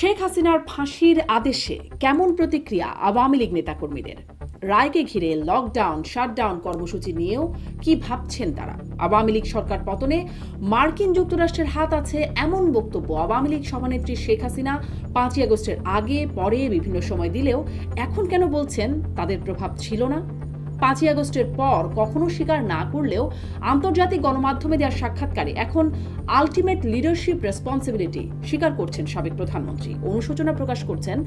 শেখ হাসিনার ফাঁসির আদেশে কেমন প্রতিক্রিয়া আওয়ামী লীগ নেতাকর্মীদের? রায়কে ঘিরে লকডাউন শাটডাউন কর্মসূচি নিয়েও কি ভাবছেন তারা? আওয়ামী লীগ সরকার পতনে মার্কিন যুক্তরাষ্ট্রের হাত আছে এমন বক্তব্য আওয়ামী লীগ সভানেত্রী শেখ হাসিনা 5ই আগস্টের আগে পরে বিভিন্ন সময় দিলেও এখন কেন বলছেন তাদের প্রভাব ছিল না? 5ই আগস্টের পর কখনো স্বীকার না করলেও আন্তর্জাতিক গণমাধ্যমে দেওয়ার সাক্ষাৎকারে এখন আলটিমেট লিডারশিপ রেসপন্সিবিলিটি স্বীকার করছেন সাবেক প্রধানমন্ত্রী। অনুশোচনা প্রকাশ করছেন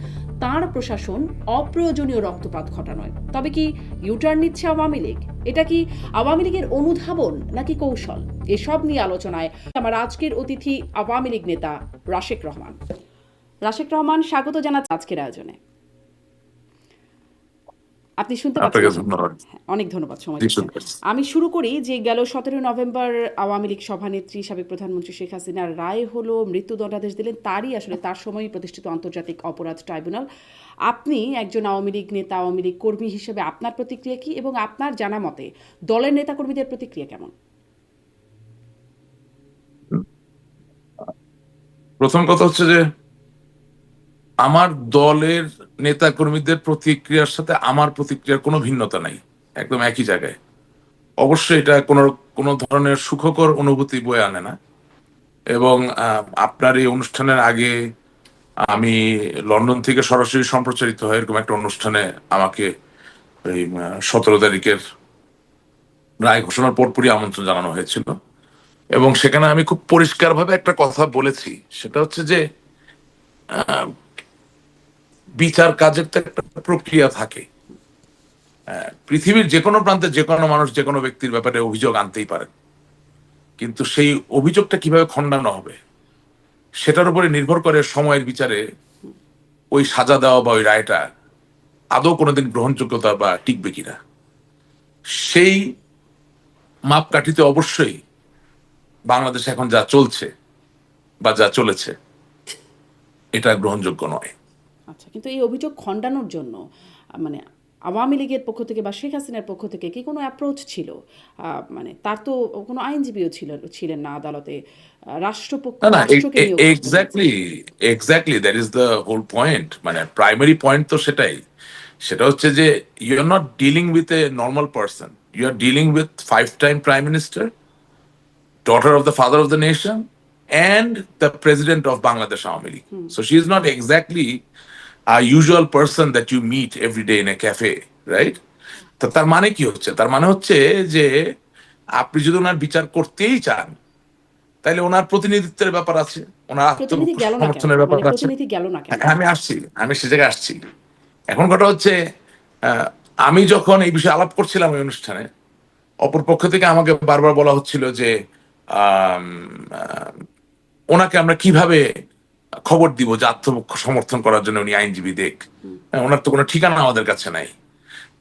তার প্রশাসন অপ্রয়োজনীয় রক্তপাত ঘটানোয়। তবে কি ইউটার্ন নিচ্ছে আওয়ামী লীগ? এটা কি আওয়ামী লীগের অনুধাবন নাকি কৌশল? এসব নিয়ে আলোচনায় আমার আজকের অতিথি আওয়ামী লীগ নেতা রাশেক রহমান। রাশেক রহমান, স্বাগত জানাচ্ছি আজকের আয়োজনে। আপনি শুনতে পাচ্ছেন? অনেক ধন্যবাদ সময় দিচ্ছেন। আমি শুরু করি যে গেল 17 নভেম্বর আওয়ামী লীগ সভানেত্রী সাবেক প্রধানমন্ত্রী শেখ হাসিনার রায় হলো, মৃত্যুদণ্ডাদেশ দিলেন। তারই আসলে তার সময়ই প্রতিষ্ঠিত আন্তর্জাতিক অপরাধ ট্রাইব্যুনাল। আপনি একজন আওয়ামী লীগ নেতা, আওয়ামী লীগ কর্মী হিসেবে আপনার প্রতিক্রিয়া কি, এবং আপনার জানা মতে দলের নেতাকর্মীদের প্রতিক্রিয়া কেমন? প্রথম কথা হচ্ছে যে আমার দলের নেতা কর্মীদের প্রতিক্রিয়ার সাথে আমার প্রতিক্রিয়ার কোনো ভিন্নতা নাই, একদম একই জায়গায়। অবশ্যই এটা কোনো ধরনের সুখকর অনুভূতি বয়ে আনে না। এবং আপনার এই অনুষ্ঠানের আগে আমি লন্ডন থেকে সরাসরি সম্প্রচারিত হয় এরকম একটা অনুষ্ঠানে আমাকে এই 17 তারিখের রায় ঘোষণার পরপরই আমন্ত্রণ জানানো হয়েছিল, এবং সেখানে আমি খুব পরিষ্কারভাবে একটা কথা বলেছি। সেটা হচ্ছে যে বিচার কাজের তো একটা প্রক্রিয়া থাকে। পৃথিবীর যে কোনো প্রান্তে যে কোনো মানুষ যে কোনো ব্যক্তির ব্যাপারে অভিযোগ আনতেই পারে, কিন্তু সেই অভিযোগটা কিভাবে খণ্ডানো হবে সেটার উপরে নির্ভর করে সময়ের বিচারে ওই সাজা দেওয়া বা ওই রায়টা আদৌ কোনোদিন গ্রহণযোগ্যতা বা টিকবে কিনা। সেই মাপকাঠিতে অবশ্যই বাংলাদেশে এখন যা চলছে বা যা চলেছে এটা গ্রহণযোগ্য নয়। আচ্ছা, কিন্তু এই অভিযোগ খণ্ডানোর জন্য মানে আওয়ামী লীগের পক্ষ থেকে বা শেখ হাসিনার পক্ষ থেকে কি কোনো অ্যাপ্রোচ ছিল? মানে তার তো কোনো আইনজীবীও ছিলেন না আদালতে, রাষ্ট্রপক্ষ না, রাষ্ট্রকে নিয়োগ করতে হয়েছে। Exactly that is the whole point. মানে প্রাইমারি পয়েন্ট তো সেটাই। সেটা হচ্ছে যে you are not dealing with a normal person, you are dealing with 5 time prime minister, daughter of the father of the nation, and the president of Bangladesh Awami League. So she is not exactly a usual person that you meet every day in a cafe, right? তো তার মানে কি হচ্ছে? তার মানে হচ্ছে যে আপনি যদি ওনার বিচার করতেই চান তাহলে ওনার প্রতিনিধিত্বের ব্যাপার আছে, ওনার আত্মসমর্থনের ব্যাপার আছে। আমি সে জায়গায় আসছি। এখন কথা হচ্ছে আমি যখন এই বিষয়ে আলাপ করছিলাম এই অনুষ্ঠানে, অপর পক্ষ থেকে আমাকে বারবার বলা হচ্ছিল যে ওনাকে আমরা কিভাবে খবর দিব যে আত্মসমর্থন করার জন্য উনি আইনজীবী দেখ, ওনার তো কোনো ঠিকানা আমাদের কাছে নাই।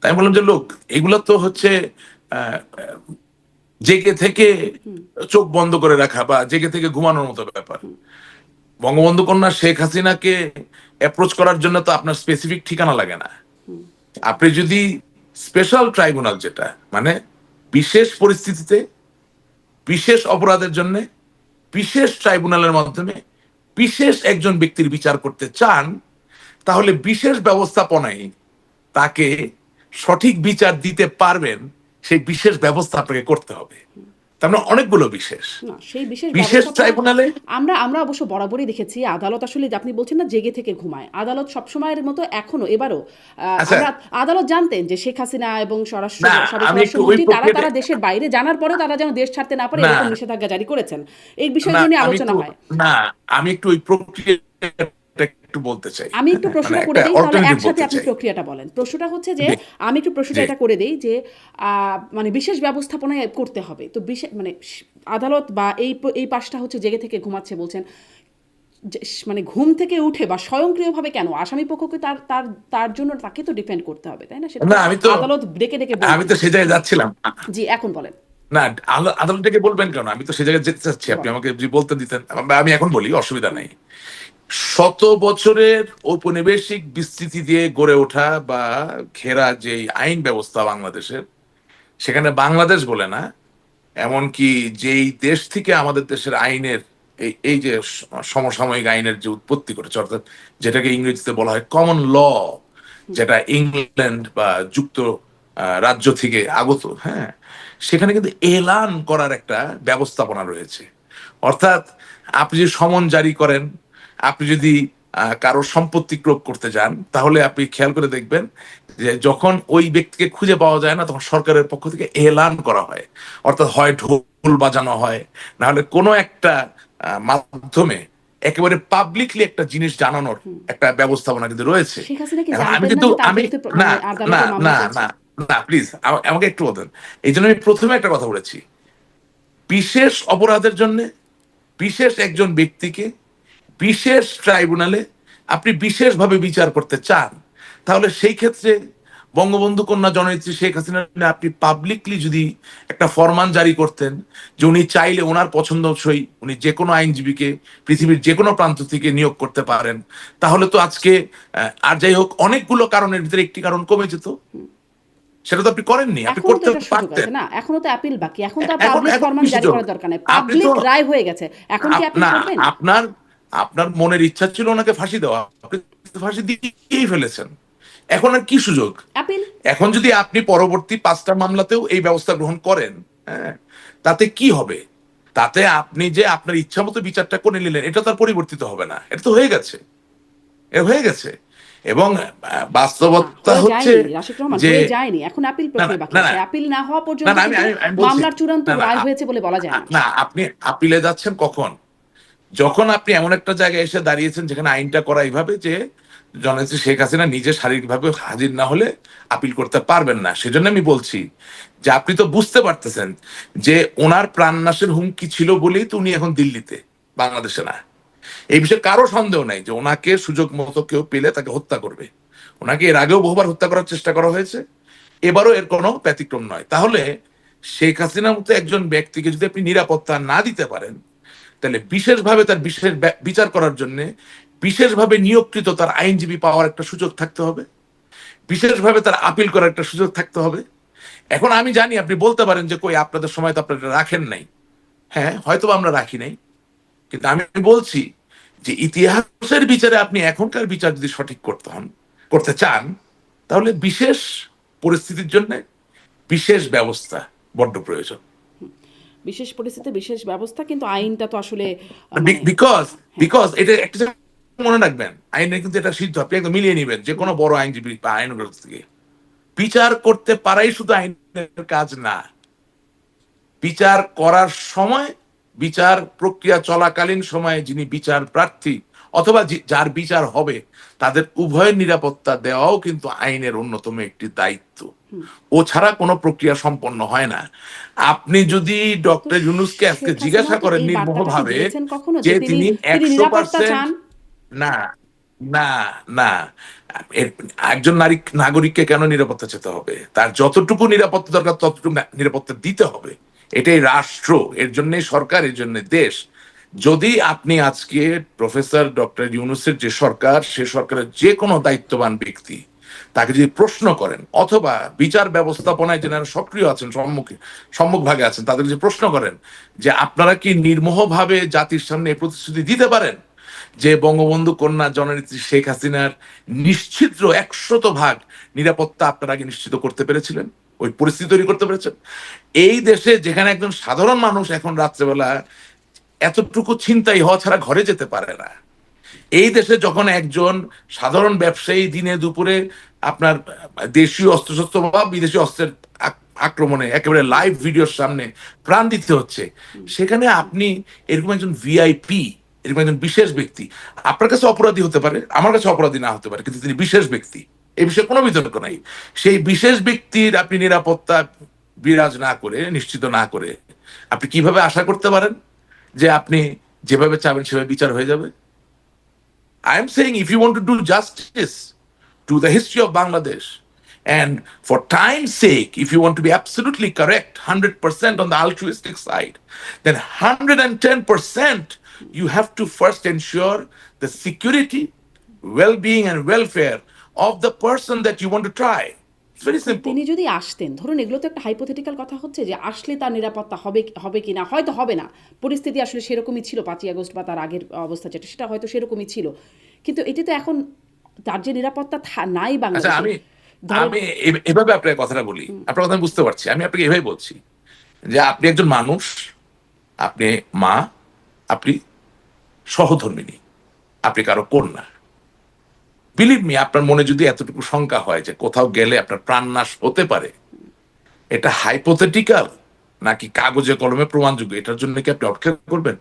তাই বললাম যে লোক, এগুলো তো হচ্ছে জেগে থেকে চোখ বন্ধ করে রাখা বা জেগে থেকে ঘুমানোর মতো ব্যাপার। বঙ্গবন্ধু কন্যা শেখ হাসিনাকে অ্যাপ্রোচ করার জন্য তো আপনার স্পেসিফিক ঠিকানা লাগে না। আপনি যদি স্পেশাল ট্রাইব্যুনাল, যেটা মানে বিশেষ পরিস্থিতিতে বিশেষ অপরাধের জন্য বিশেষ ট্রাইব্যুনালের মাধ্যমে বিশেষ একজন ব্যক্তির বিচার করতে চান, তাহলে বিশেষ ব্যবস্থাপনায় তাকে সঠিক বিচার দিতে পারবেন, সেই বিশেষ ব্যবস্থা আপনাকে করতে হবে। তার মানে অনেকগুলো বিশেষ ট্রাইব্যুনালে আমরা অবশ্য বরাবরই দেখেছি আদালত আসলে, আপনি বলছেন না জেগে থেকে ঘুমায়, আদালত সবসময়ের মতো এখনো এবারও আমরা আদালত জানতেন যে শেখ হাসিনা এবং স্বরাষ্ট্রমন্ত্রী তারা দেশের বাইরে, জানার পরে তারা যেন দেশ ছাড়তে না পারে এরকম নিষেধাজ্ঞা জারি করেছেন। এই বিষয়গুলো নিয়ে আলোচনা হয় না। আমি একটু ওই প্রক্রিয়া বলতে চাই। আমি একটু প্রশ্নটা করে দেই, তাহলে একসাথে আপনি প্রক্রিয়াটা বলেন। প্রশ্নটা হচ্ছে যে আমি একটু প্রশ্নটা এটা করে দেই যে মানে বিশেষ ব্যবস্থাপনায় করতে হবে, তো বিশেষ মানে আদালত বা এই পাশটা হচ্ছে জেগে থেকে ঘুমাচ্ছে বলছেন, মানে ঘুম থেকে উঠে বা স্বয়ংক্রিয়ভাবে কেন আসামি পক্ষকে তার জন্য তাকে তো ডিফেন্ড করতে হবে, তাই না? সেটা আদালত ডেকে আমি তো সেই জায়গায় যাচ্ছিলাম। জি, এখন বলেন। না, আদালত ডেকে বলবেন কেন? আমি তো সেই জায়গায় যেতে চাচ্ছি, আপনি আমাকে যদি বলতে দিতেন। আমি এখন বলি, অসুবিধা নেই। 100 বছরের ঔপনিবেশিক বিস্তৃতি দিয়ে গড়ে ওঠা বা ঘেরা যে আইন ব্যবস্থা বাংলাদেশের, সেখানে বাংলাদেশ বলে না, এমনকি যেই দেশ থেকে আমাদের দেশের আইনের এই যে সমসাময়িক আইনের যে উৎপত্তি করেছে, অর্থাৎ যেটাকে ইংরেজিতে বলা হয় কমন ল, যেটা ইংল্যান্ড বা যুক্ত রাজ্য থেকে আগত, হ্যাঁ, সেখানে কিন্তু এলান করার একটা ব্যবস্থাপনা রয়েছে। অর্থাৎ আপনি যদি সমন জারি করেন, আপনি যদি কারো সম্পত্তি ক্রোধ করতে যান, তাহলে আপনি খেয়াল করে দেখবেন যে যখন ওই ব্যক্তিকে খুঁজে পাওয়া যায় না, তখন সরকারের পক্ষ থেকে এলান করা হয়। অর্থাৎ হয় ঢোল বাজানো হয়, না হলে কোনো একটা মাধ্যমে একেবারে পাবলিকলি একটা জিনিস জানানোর একটা ব্যবস্থাপনা কিন্তু রয়েছে। শেখ হাসিনা কি এখন আমি জানতেন না কিন্তু যে তার আমি বিরুদ্ধে না মানে না আদালতে মামলা না চলছে? না না প্লিজ আমাকে একটু বলেন। এই জন্য আমি প্রথমে একটা কথা বলেছি, বিশেষ অপরাধের জন্য বিশেষ একজন ব্যক্তিকে বিশেষ ট্রাইব্যুনালে আপনি বিশেষভাবে বিচার করতে চান, তাহলে সেই ক্ষেত্রে বঙ্গবন্ধু কন্যা জননেত্রী শেখ হাসিনা আপনি পাবলিকলি যদি একটা ফরমান জারি করতেন যে উনি চাইলে ওনার পছন্দসই উনি যে কোনো আইনজীবীকে পৃথিবীর যে কোনো প্রান্ত থেকে নিয়োগ করতে পারেন, তাহলে তো আজকে আর যাই হোক অনেকগুলো কারণের ভিতরে একটি কারণ কমে যেত। সেটা তো আপনি করেননি, আপনি এখনো তো করতে এটা সুযোগ পারতেন। আছে না, এখনো তো আপিল বাকি, এখন তো এখন পাবলিক এখন ফরমান কি জারি সুযোগ? করার দরকার নেই, আপনি তো পাবলিক রায় হয়ে গেছে, এখন কি আপিল না, করবেন? আপনার আপনার মনের ইচ্ছা ছিল ওনাকে ফাঁসি দেওয়া, আপনি ফাঁসি দিয়েই ফেলেছেন। এখন আর কি সুযোগ? আপিল। এখন যদি আপনি পরবর্তী 5টা মামলাতেও এই ব্যবস্থা গ্রহণ করেন, হ্যাঁ, তাতে কি হবে? তাতে আপনি যে আপনার ইচ্ছা মতো বিচারটা করে নিলেন, এটা তো আর পরিবর্তিত হবে না, এটা তো হয়ে গেছে, এ হয়ে গেছে। এবং না, বাস্তবতা হয়ে হচ্ছে যায়নি রাশিদ রহমান, যে হয়ে যায়নি, এখন আপিল না প্রক্রিয়া বাকি না না আছে, আপিল না হওয়া না পর্যন্ত না কিন্তু আমি বলছি, মামলার চূড়ান্ত না না রায় হয়েছে বলে বলা যায় না। না আপনি আপিলে যাচ্ছেন কখন? যখন আপনি এমন একটা জায়গায় এসে দাঁড়িয়েছেন যেখানে আইনটা করা এইভাবে যে জননেত্রী শেখ হাসিনা নিজে শারীরিকভাবে হাজির না হলে আপিল করতে পারবেন না। সেজন্য আমি বলছি যে আপনি তো বুঝতে পারতেছেন যে ওনার প্রাণনাশের হুমকি ছিল বলেই তো উনি এখন দিল্লিতে, বাংলাদেশে না। এই বিষয়ে কারো সন্দেহ নাই যে ওনাকে সুযোগ মতো কেউ পেলে তাকে হত্যা করবে। ওনাকে এর আগেও বহুবার হত্যা করার চেষ্টা করা হয়েছে, এবারও এর কোনো ব্যতিক্রম নয়। তাহলে শেখ হাসিনার মতো একজন ব্যক্তিকে যদি আপনি নিরাপত্তা না দিতে পারেন, তাহলে বিশেষভাবে তার বিশেষ বিচার করার জন্য বিশেষভাবে নিয়োগকৃত তার আইনজীবী পাওয়ার একটা সুযোগ থাকতে হবে, বিশেষভাবে তার আপিল করার একটা সুযোগ থাকতে হবে। এখন আমি জানি আপনি বলতে পারেন যে কই আপনাদের সময় তো আপনারা রাখেন নাই। হ্যাঁ, হয়তো আমরা রাখি নাই, কিন্তু আমি বলছি যে ইতিহাসের বিচারে আপনি এখনকার বিচার যদি সঠিক করতে চান, তাহলে বিশেষ পরিস্থিতির জন্য বিশেষ ব্যবস্থা বড্ড প্রয়োজন। বিশেষ পরিস্থিতি বিশেষ ব্যবস্থা, কিন্তু আইনটা তো আসলে মানে বিকজ হ্যাঁ। বিকজ এটা একটা জিনিস মনে রাখবেন, আইনে কিন্তু এটা সিদ্ধ, আপনি একদম মিলিয়ে নিবেন যে কোনো বড় আইনজীবী বা আইনজ্ঞ থেকে বিচার করতে পারাই শুধু আইনের কাজ না, বিচার করার সময়, বিচার প্রক্রিয়া চলাকালীন সময়ে যিনি বিচার প্রার্থী অথবা যার বিচার হবে, তাদের উভয়ের নিরাপত্তা দেওয়াও কিন্তু আইনের অন্যতম একটি দায়িত্ব। ও ছাড়া কোনো প্রক্রিয়া সম্পন্ন হয় না। আপনি যদি তো ডক্টর ইউনূসকে আজকে শেখ হাসিনা জিজ্ঞাসা তো করেন এই বার্তাটা কি নির্মোহভাবে দিয়েছেন কখনো যে যে তিনি তিনি তিনি নিরাপত্তা 100%, চান? না না না, একজন নাগরিককে কেন নিরাপত্তা চেতে হবে? তার যতটুকু নিরাপত্তা দরকার ততটুকু নিরাপত্তা দিতে হবে। এটাই রাষ্ট্র, এর জন্যই সরকার, এর জন্য দেশ। যদি আপনি আজকে প্রফেসর ডক্টর ইউনূসের যে সরকার, সে সরকারের যে কোনো দায়িত্ববান ব্যক্তি তাকে যদি প্রশ্ন করেন, অথবা বিচার ব্যবস্থাপনায় যারা সক্রিয় আছেন, সম্মুখভাগে আছেন, তাদের যে প্রশ্ন করেন যে আপনারা কি নির্মোহভাবে জাতির সামনে এই প্রতিশ্রুতি দিতে পারেন যে বঙ্গবন্ধু কন্যা জননেত্রী শেখ হাসিনার নিশ্চিদ্র 100% নিরাপত্তা আপনারা আগে নিশ্চিত করতে পেরেছিলেন, ওই পরিস্থিতি তৈরি করতে পেরেছেন? এই দেশে যেখানে একজন সাধারণ মানুষ এখন রাত্রেবেলা এতটুকু ছিনতাই হওয়া ছাড়া ঘরে যেতে পারে না, এই দেশে যখন একজন সাধারণ ব্যবসায়ী দিনে দুপুরে আপনার দেশীয় অস্ত্রশস্ত্র বা বিদেশি অস্ত্রের আক্রমণে একেবারে লাইভ ভিডিওর সামনে প্রাণ দিতে হচ্ছে, সেখানে আপনি এরকম একজন ভিআইপি, এরকম একজন বিশেষ ব্যক্তি, আপনার কাছে অপরাধী হতে পারে, আমার কাছে অপরাধী না হতে পারে, কিন্তু তিনি বিশেষ ব্যক্তি, এই বিষয়ে কোনো বিতর্ক নাই। সেই বিশেষ ব্যক্তির আপনি নিরাপত্তা বিরাজ না করে, নিশ্চিত না করে, আপনি কিভাবে আশা করতে পারেন যে আপনি যেভাবে চাবেন সেভাবে বিচার হয়ে যাবে? I am saying if you want to do justice to the history of Bangladesh, and for time's sake, if you want to be absolutely correct, 100% on the altruistic side, then 110% you have to first ensure the security, well-being, and welfare of the person that you want to try. Very simple. তিনি যদি আসতেন, ধরুন এগুলো তো একটা hypothetical কথা হচ্ছে যে আসলে তার নিরাপত্তা হবে হবে কি না, হয়তো হবে না, পরিস্থিতি আসলে সেরকমই ছিল 5ই আগস্ট বা তার আগের অবস্থা যেটা সেটা হয়তো সেরকমই ছিল, কিন্তু এটি তো এখন তার যে নিরাপত্তা নাই আচ্ছা, বাংলাদেশে। আমি ধরেন আমি এভাবে আপনার কথাটা বলি, আপনার কথা আমি বুঝতে পারছি। আমি আপনাকে এভাবে বলছি যে আপনি একজন মানুষ, আপনি মা, আপনি সহধর্মিণী, আপনি কারো কন্যা। বিলিভ মি, আপনার মনে যদি এতটুকু শঙ্কা হয় যে কোথাও গেলে আপনার প্রাণনাশ হতে পারে, এটা হাইপোথেটিক্যাল নাকি কাগজে কলমে প্রমাণযোগ্য, এটার জন্য কি আপনি অপেক্ষা করবেন?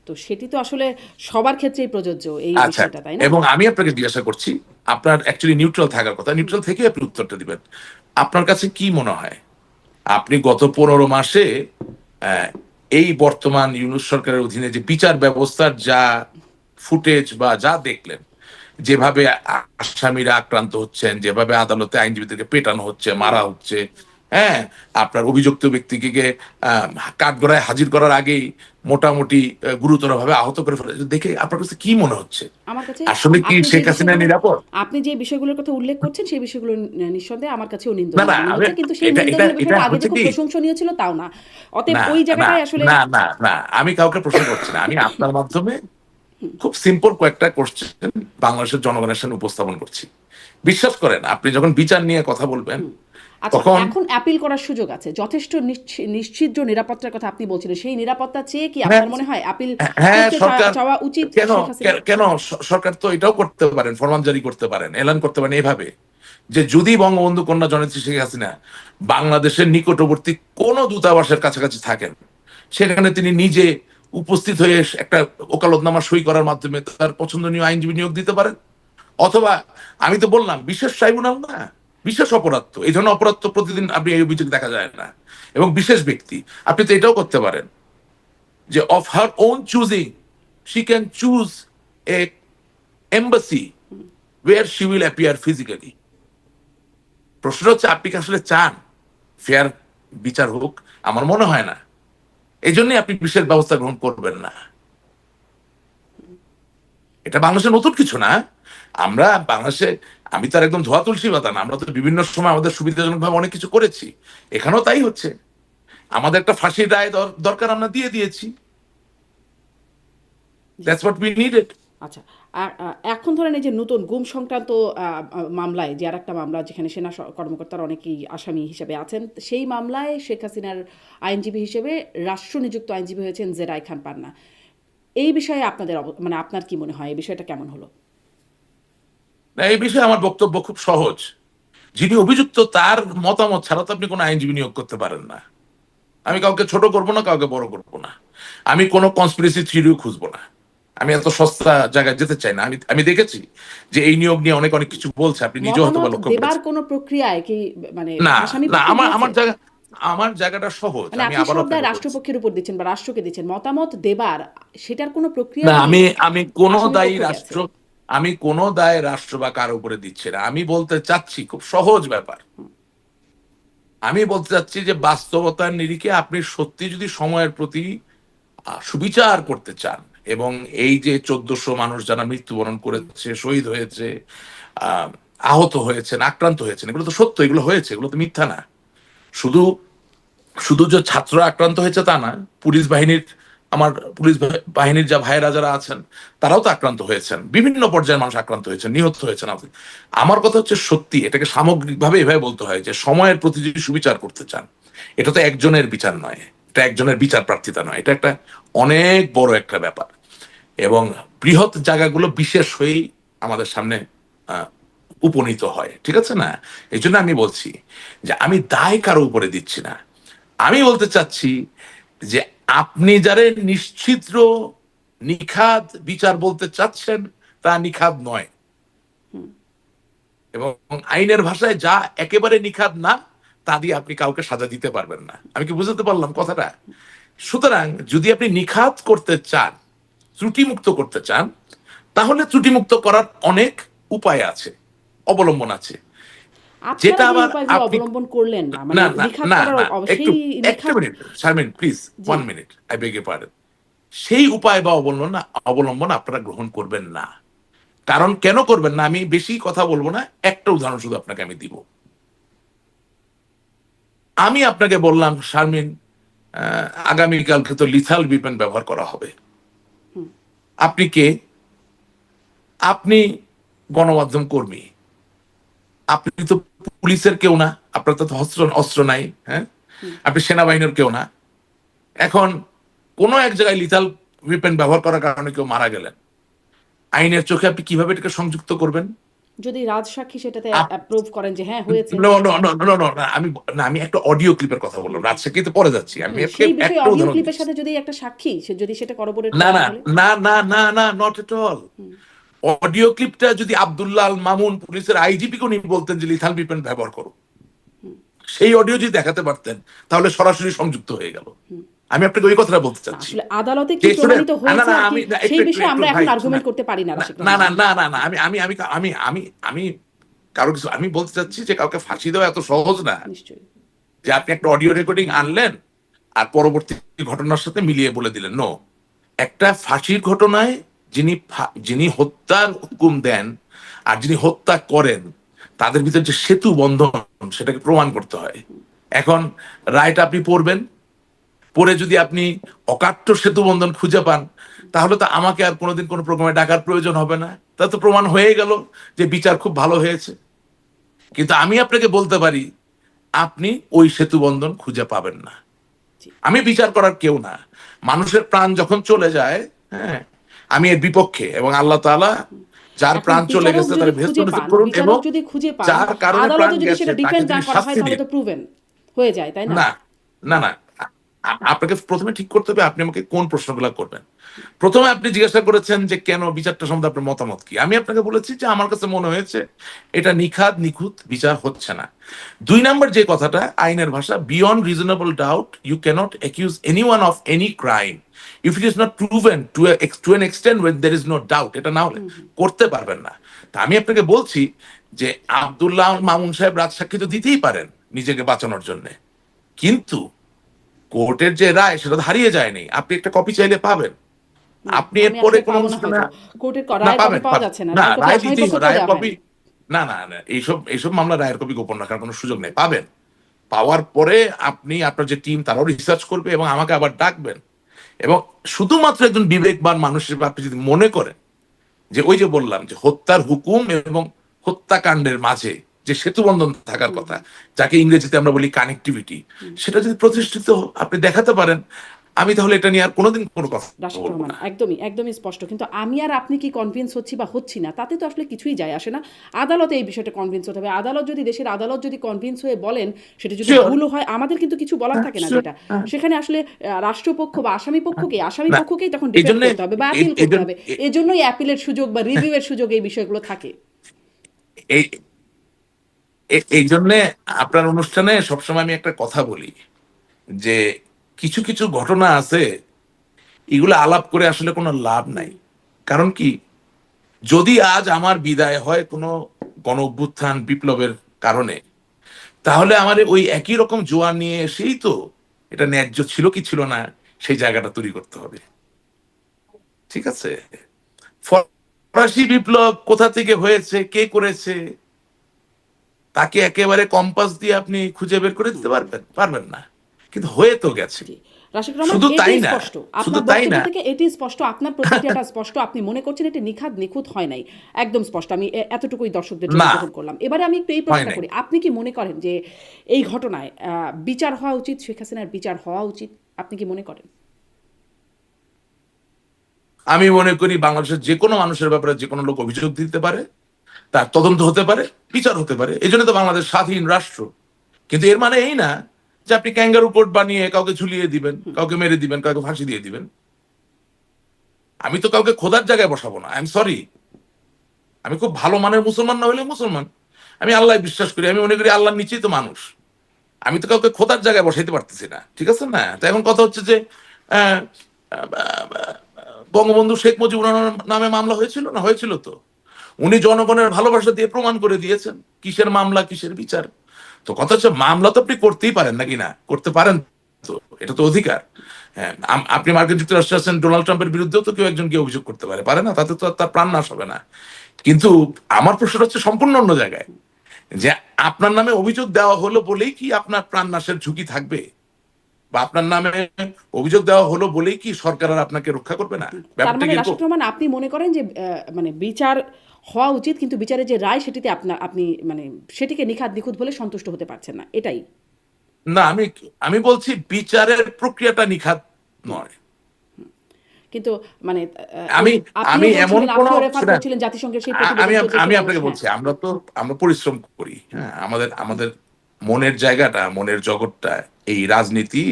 তো সেটি তো আসলে সবার ক্ষেত্রেই প্রযোজ্য এই আচ্ছা, বিষয়টা, তাই না? এবং আমি আপনাকে জিজ্ঞাসা করছি, আপনার অ্যাকচুয়ালি নিউট্রাল থাকার কথা, নিউট্রাল থেকে আপনি উত্তরটা দিবেন। আপনার কাছে কি মনে হয়, আপনি গত 15 মাসে আহ, এই বর্তমান ইউনূস সরকারের অধীনে যে বিচার ব্যবস্থার যা ফুটেজ বা যা দেখলেন, যেভাবে আসামিরা আক্রান্ত হচ্ছেন, যেভাবে আদালতে আইনজীবীদেরকে পেটানো হচ্ছে, মারা হচ্ছে, হ্যাঁ, আপনার অভিযুক্ত ব্যক্তিকে কাঠগড়ায় হাজির করার আগেই মোটামুটি গুরুতরভাবে আহত করে ফেলে, দেখে আপনার কাছে কি মনে হচ্ছে? আমার কাছে আসলে কি আপনি যে শেখ হাসিনা বিষয়গুলো নিরাপদ? আপনি যে বিষয়গুলোর কথা উল্লেখ করছেন সেই বিষয়গুলো নিঃসন্দেহে আমার কাছেও না, নিন্দনীয় না, মনে আমি হচ্ছে, কিন্তু সেই এটা এটা নিন্দনীয় এটা বিষয়টা আগে যে হচ্ছে খুব কি, প্রশংসনীয় ছিল তাও না। অতএব না, ওই না, জায়গাটাই আসলে না, না, না, আমি কাউকে প্রশ্ন করছি না, আমি আপনার মাধ্যমে খুব সিম্পল কয়েকটা কোশ্চেন বাংলাদেশের জনগণের সামনে উপস্থাপন করছি। বিশ্বাস করেন, আপনি যখন বিচার নিয়ে কথা বলবেন আচ্ছা, তখন, এখন অ্যাপিল করার সুযোগ আছে, যথেষ্ট নিশ্ছিদ্র নিরাপত্তার কথা আপনি বলছিলেন, সেই নিরাপত্তা চেয়ে কি হ্যাঁ, আপনার মনে হয় অ্যাপিল হ্যাঁ, করতে সরকার চাওয়া উচিত কেন, শেখ হাসিনা? কেন সরকার তো এটাও করতে পারেন, ফরমান জারি করতে পারেন, এলান করতে পারেন এভাবে যে যদি বঙ্গবন্ধু কন্যা জননেত্রী শেখ হাসিনা বাংলাদেশের নিকটবর্তী কোন দূতাবাসের কাছাকাছি থাকেন, সেখানে তিনি নিজে উপস্থিত হয়ে একটা ওকালতনামা সই করার মাধ্যমে তার পছন্দনীয় আইনজীবী নিয়োগ দিতে পারেন। অথবা আমি তো বললাম বিশেষ ট্রাইব্যুনাল না, বিশেষ অপরাধ, তো এই ধরনের অপরাধ তো প্রতিদিন আপনি এই অভিযোগ দেখা যায় না, এবং বিশেষ ব্যক্তি, আপনি তো এটাও করতে পারেন যে of her own choosing she can choose a embassy where she will appear physically. প্রশ্ন হচ্ছে আপনি কি আসলে চান ফেয়ার বিচার হোক? আমার মনে হয় না। এই জন্যই আপনি বিশেষ ব্যবস্থা গ্রহণ করবেন না। এটা বাংলাদেশের নতুন কিছু না। আমরা বাংলাদেশে, আমি তার একদম ধোয়া তুলসী পাতা না, আমরা তো বিভিন্ন সময় আমাদের সুবিধাজনক ভাবে অনেক কিছু করেছি, এখানেও তাই হচ্ছে। আমাদের একটা ফাঁসির রায় দরকার, আমরা দিয়ে দিয়েছি। That's what we needed. আচ্ছা, আর এখন ধরেন এই যে নতুন গুম সংক্রান্ত মামলায়, যে আর একটা মামলা যেখানে সেনা কর্মকর্তার অনেকেই আসামি হিসেবে আছেন, সেই মামলায় শেখ হাসিনার আইনজীবী হিসেবে রাষ্ট্র নিযুক্ত আইনজীবী হয়েছেন জেরাই খান পান্না। এই বিষয়ে আপনাদের মানে আপনার কি মনে হয়, এই বিষয়টা কেমন হলো? না, এই বিষয়ে আমার বক্তব্য খুব সহজ। যিনি অভিযুক্ত তার মতামত ছাড়া তো আপনি কোনো আইনজীবী নিয়োগ করতে পারেন না। আমি কাউকে ছোট করবো না, কাউকে বড় করবো না, আমি কোনো কনস্পিরেসি থিওরিও খুঁজবো না। আমি এত সস্তা জায়গায় যেতে চাই না। আমি দেখেছি যে এই নিয়োগ নিয়ে অনেক অনেক কিছু বলছে, আপনি নিজেও হয়তো বা মতামত লক্ষ্য দেবার করেছেন। কোনো প্রক্রিয়ায় কি মানে না, আসামি না, পক্ষ আমার দিয়েছে? আমার জায়গা, আমার জায়গাটা সহজ, মানে আমি আপনি আবারও সব দায় আপনাকে বলছি। রাষ্ট্রপক্ষের উপর দিচ্ছেন বা রাষ্ট্রকে দিচ্ছেন, মতামত দেবার সেটার কোনো প্রক্রিয়া না, কি আমি কোনো আসামি দায়ী পক্ষ গেছে? রাষ্ট্র, আমি কোনো দায় রাষ্ট্র বা কারো উপরে দিচ্ছি না। আমি বলতে চাচ্ছি খুব সহজ ব্যাপার, আমি বলতে চাচ্ছি যে বাস্তবতার নিরিখে আপনি সত্যি যদি সময়ের প্রতি সুবিচার করতে চান, এবং এই যে 1400 মানুষ যারা মৃত্যুবরণ করেছে, শহীদ হয়েছে, আহ, আহত হয়েছেন, আক্রান্ত হয়েছেন, এগুলো তো সত্য, এগুলো হয়েছে, এগুলো তো মিথ্যা না। শুধু শুধু যে ছাত্র আক্রান্ত হয়েছে তা না, পুলিশ বাহিনীর, আমার পুলিশ বাহিনীর যা ভাইয়েরা যারা আছেন তারাও তো আক্রান্ত হয়েছেন, বিভিন্ন পর্যায়ের মানুষ আক্রান্ত হয়েছেন, নিহত হয়েছেন। আমার কথা হচ্ছে সত্যি এটাকে সামগ্রিকভাবে এভাবে বলতে হয় যে সময়ের প্রতি যদি সুবিচার করতে চান, এটা তো একজনের বিচার নয়, এটা একজনের বিচার প্রার্থিতা নয়, এটা একটা অনেক বড় একটা ব্যাপার, এবং বৃহৎ জায়গাগুলো বিশেষ হয়েই আমাদের সামনে আহ, উপনীত হয়, ঠিক আছে না? এই জন্য আমি বলছি যে আমি দায় কারো উপরে দিচ্ছি না। আমি বলতে চাচ্ছি যে আপনি যারা নিশ্চিদ্র নিখাদ বিচার বলতে চাচ্ছেন তা নিখাদ নয়, এবং আইনের ভাষায় যা একেবারে নিখাদ না তা দিয়ে আপনি কাউকে সাজা দিতে পারবেন না। আমি কি বুঝতে পারলাম কথাটা? সুতরাং যদি আপনি নিখাত করতে চান, ত্রুটিমুক্ত করতে চান, তাহলে ত্রুটিমুক্ত করার অনেক উপায় আছে, অবলম্বন আছে, আপনারা যেটা যে আবার উপায়গুলো আপনি, অবলম্বন করলেন না, মানে না, না, নিখাত না, করার না, একটু, সেই একটা নিখাত। মিনিট শারমিন প্লিজ, জি। 1 minute, I beg your pardon. সেই উপায় বা অবলম্বন আপনারা গ্রহণ করবেন না। কারণ কেন করবেন না, আমি বেশি কথা বলবো না, একটা উদাহরণ শুধু আপনাকে আমি দিব। আমি আপনাকে বললাম শারমিন, আগামীকালকে তো লিথাল উইপন ব্যবহার করা হবে। আপনি কে? আপনি গণমাধ্যম কর্মী, আপনি তো পুলিশের কেউ না, আপনার তো অস্ত্র অস্ত্র নাই, হ্যাঁ, আপনি সেনাবাহিনীর কেউ না। এখন কোন এক জায়গায় লিথাল উইপন ব্যবহার করার কারণে কেউ মারা গেলেন, আইনের চোখে আপনি কিভাবে এটাকে সংযুক্ত করবেন? যদি রাজসাক্ষী সেটাতে আপ- অ্যাপ্রুভ করেন যে হ্যাঁ হয়েছে, No, no, no, no, no, no, না, আমি একটা অডিও ক্লিপের কথা বললাম, রাজশাহীতে পরে যাচ্ছি, আমি সেই বিষয়ে একটা অডিও উদাহরণ ক্লিপের দিচ্ছি। সাথে যদি একটা সাক্ষী সে যদি সেটা করবোরেট না করে না তাহলে না না না না, নট এট অল। অডিও ক্লিপটা যদি আব্দুল্লাহ আল মামুন পুলিশের আইজিপি কে উনি বলতেন যে লিথাল উইপন ব্যবহার করো, সেই অডিও যদি দেখাতে পারতেন তাহলে সরাসরি সংযুক্ত হয়ে গেল। আমি আপনাকে ওই কথাটা বলতে চাচ্ছি। আসলে আদালতে কি যে শুনে প্রমাণিত না হয়েছে না আর কি আমি না, সেই বিষয়ে আমরা এখন ভাই আর্গুমেন্ট শোনেন। করতে পারি না না রাশিদ না রহমান। না না না, আমি কারো কিছু আমি বলতে চাচ্ছি যে কাউকে ফাঁসি দেওয়া এত সহজ না নিশ্চয়ই যে আপনি একটা অডিও রেকর্ডিং আনলেন আর পরবর্তী ঘটনার সাথে মিলিয়ে বলে দিলেন। নো, একটা ফাঁসির ঘটনায় যিনি হত্যার হুকুম দেন আর যিনি হত্যা করেন তাদের ভিতরে যে সেতু বন্ধন সেটাকে প্রমাণ করতে হয়। এখন রায়টা আপনি পড়বেন, পরে যদি আপনি অকাট্য সেতু বন্ধন খুঁজে পান তাহলে তো আমাকে আর কোনোদিন কোনো প্রোগ্রামে ডাকার প্রয়োজন হবে না, তা তো প্রমাণ হয়ে গেল যে বিচার খুব ভালো হয়েছে। কিন্তু আমি আপনাকে বলতে পারি আপনি ওই সেতু বন্ধন খুঁজে পাবেন না। জি। আমি বিচার করার কেউ না। মানুষের প্রাণ যখন চলে যায়, হ্যাঁ, আমি এর বিপক্ষে, এবং আল্লাহ তাআলা যার এখন প্রাণ চলে বিচারক গেছে যদি তার খুঁজে ভেস্ত পান, করুন, এবং বিচারক যদি খুঁজে পান, যার কারণে প্রাণ আদালতে যদি গেছে সেটা তাকে ডিফেন্ড না তিনি করা হয় শাস্তি তাহলে দিন। তো প্রুভেন হয়ে যায়, তাই না? না না না, আপনাকে প্রথমে ঠিক করতে হবে আপনি আমাকে কোন প্রশ্নগুলো করবেন। প্রথমে আপনি জিজ্ঞাসা করেছেন যে কেন বিচারটা সম্বন্ধে আপনার মতামত কি। আমি আপনাকে বলেছি যে আমার কাছে মনে হয়েছে এটা নিখাদ নিখুঁত বিচার হচ্ছে না। 2 নম্বর যে কথাটা, আইনের ভাষা, beyond reasonable doubt you cannot accuse anyone of any crime if it is not proven to an extent when there is no doubt. এটা না হলে করতে পারবেন না। তা আমি আপনাকে বলছি যে আব্দুল্লাহ মামুন সাহেব রাজসাক্ষী তো দিতেই পারেন নিজেকে বাঁচানোর জন্য, কিন্তু কোর্টের যে রায় সেটা তো হারিয়ে যায়নি, আপনি একটা কপি চাইলে পাবেন। আপনি আমি এরপরে আসলে কোন পাবো না অনুষ্ঠানে হয়তো, কোর্টের না রায়ের কপি পাবেন পাওয়া পাবেন যাচ্ছে না, না, রায়ের কপি রায় আসামি দিতেই পক্ষকেও রায়ের দেওয়া কপি, হয়নি। না না না, এইসব এইসব মামলা রায়ের কপি গোপন রাখার কোনো সুযোগ নেই। পাবেন, পাওয়ার পরে আপনি আপনার যে টিম তারাও রিসার্চ করবে এবং আমাকে আবার ডাকবেন। এবং শুধুমাত্র একজন বিবেকবান মানুষ হিসেবে আপনি যদি মনে করেন যে ওই যে বললাম যে হত্যার হুকুম এবং হত্যাকাণ্ডের মাঝে যে সেতুবন্ধন থাকার কথা, যাকে ইংরেজিতে আমরা বলি কানেক্টিভিটি, সেটা যদি প্রতিষ্ঠিত আপনি দেখাতে পারেন, আমি তাহলে এটা নিয়ে আর কোনোদিন কোনো কথা রাশিদ বলবো রহমান, না। একদমই একদমই স্পষ্ট। কিন্তু আমি আর আপনি কি কনভিন্স হচ্ছি বা হচ্ছি না তাতে তো আসলে কিছুই যায় আসে না। আদালতে এই বিষয়টা কনভিন্স হতে হবে। আদালত যদি, দেশের আদালত যদি কনভিন্স হয়ে বলেন সেটা যদি Sure. ভুল হয়, আমাদের কিন্তু কিছু বলার থাকে না। Sure. যেটা সেখানে আসলে রাষ্ট্রপক্ষ বা আসামি না, পক্ষকেই তখন এই ডিফেন্ড জন্য করতে হবে বা অ্যাপিল করতে হবে। এজন্যই অ্যাপিলের সুযোগ বা রিভিউয়ের সুযোগ এই বিষয়গুলো থাকে। এই এই জন্যে আপনার অনুষ্ঠানে সবসময় আমি একটা কথা বলি যে কিছু কিছু ঘটনা আছে এগুলো আলাপ করে আসলে কোনো লাভ নাই। কারণ কি, যদি আজ আমার বিদায় হয় কোনো গণ অভ্যুত্থান বিপ্লবের কারণে, তাহলে আমার ওই একই রকম জোয়ার নিয়ে এসেই তো এটা ন্যায্য ছিল কি ছিল না সেই জায়গাটা তৈরি করতে হবে। ঠিক আছে, ফরাসি বিপ্লব কোথা থেকে হয়েছে, কে করেছে, তাকে একেবারে কম্পাস দিয়ে আপনি খুঁজে বের করে দিতে পারবেন পারবেন না, কিন্তু হয়ে তো গেছে। জি, রাশিদ রহমান, শুধু এটি তাই না, স্পষ্ট শুধু আপনার তাই বক্তব্য না, থেকে, এটি স্পষ্ট আপনার প্রতিক্রিয়াটা স্পষ্ট। আপনি মনে করছেন এটি নিখাদ নিখুঁত হয় নাই, একদম স্পষ্ট। আমি এতটুকুই দর্শকদের জন্য না গ্রহণ করলাম। এবারে আমি একটু এই হয় প্রশ্নটা নাই। করি, আপনি কি মনে করেন যে এই ঘটনায় বিচার হওয়া উচিত, শেখ হাসিনার বিচার হওয়া উচিত? আপনি কি মনে করেন? আমি মনে করি বাংলাদেশের যে কোনো মানুষের ব্যাপারে যে কোনো লোক অভিযোগ দিতে পারে, তার তদন্ত হতে পারে, বিচার হতে পারে। এই জন্য তো বাংলাদেশ স্বাধীন রাষ্ট্র। কিন্তু এর মানে এই না যে আপনি ক্যাঙ্গারু কোর্ট বানিয়ে কাউকে ঝুলিয়ে দিবেন, কাউকে মেরে দিবেন, কাউকে ফাঁসি দিয়ে দিবেন। আমি তো কাউকে খোদার জায়গায় বসাবো না, আই এম সরি। আমি খুব ভালো মানের মুসলমান না হলে মুসলমান, আমি আল্লাহ বিশ্বাস করি, আমি মনে করি আল্লাহর নিচেই তো মানুষ। আমি তো কাউকে খোদার জায়গায় বসাইতে পারতেছি না, ঠিক আছে না? তো এখন কথা হচ্ছে যে আহ, আহ, বঙ্গবন্ধু শেখ মুজিবুর রহমানের নামে মামলা হয়েছিল না? হয়েছিল তো। উনি জনগণের ভালোবাসা দিয়ে প্রমাণ করে দিয়েছেন কিসের মামলা কিসের বিচার। তো কথা হচ্ছে মামলা তো আপনি করতেই পারেন নাকি না, করতে পারেন তো, এটা তো অধিকার। হ্যাঁ, আপনি মার্কিন যুক্তরাষ্ট্রে আছেন, ডোনাল্ড ট্রাম্পের বিরুদ্ধেও তো কেউ একজন গিয়ে অভিযোগ করতে পারে, পারে না? তাতে তো আর তার প্রাণ নাশ হবে না। কিন্তু আমার প্রশ্নটা হচ্ছে সম্পূর্ণ অন্য জায়গায়, যে আপনার নামে অভিযোগ দেওয়া হলো বলেই কি আপনার প্রাণনাশের ঝুঁকি থাকবে, বা আপনার নামে অভিযোগ দেওয়া হলো বলেই কি সরকার আর আপনাকে রক্ষা করবে না? তার ব্যাপারটা মানে কিরকম? রাশিদ রহমান, আপনি মনে করেন যে মানে বিচার হওয়া উচিত, কিন্তু বিচারের যে রায় সেটিতে আপনি মানে সেটিকে নিখাত নিখুঁত বলে সন্তুষ্ট হতে পারছেন না, এটাই? না, আমি আমি বলছি বিচারের প্রক্রিয়াটা নিখাত নয়। কিন্তু মানে আমি আমি আপনিও এমন বলছিলেন, কোন আপনিও রেফার সেটা করছিলেন জাতিসংঘের সেই আমি প্রতিবেদন আমি দেখে আপনাকে হ্যাঁ। বলছি, আমরা পরিশ্রম করি, হ্যাঁ, আমাদের আমাদের মনের জায়গাটা, মনের জগৎটা এই রাজনীতি,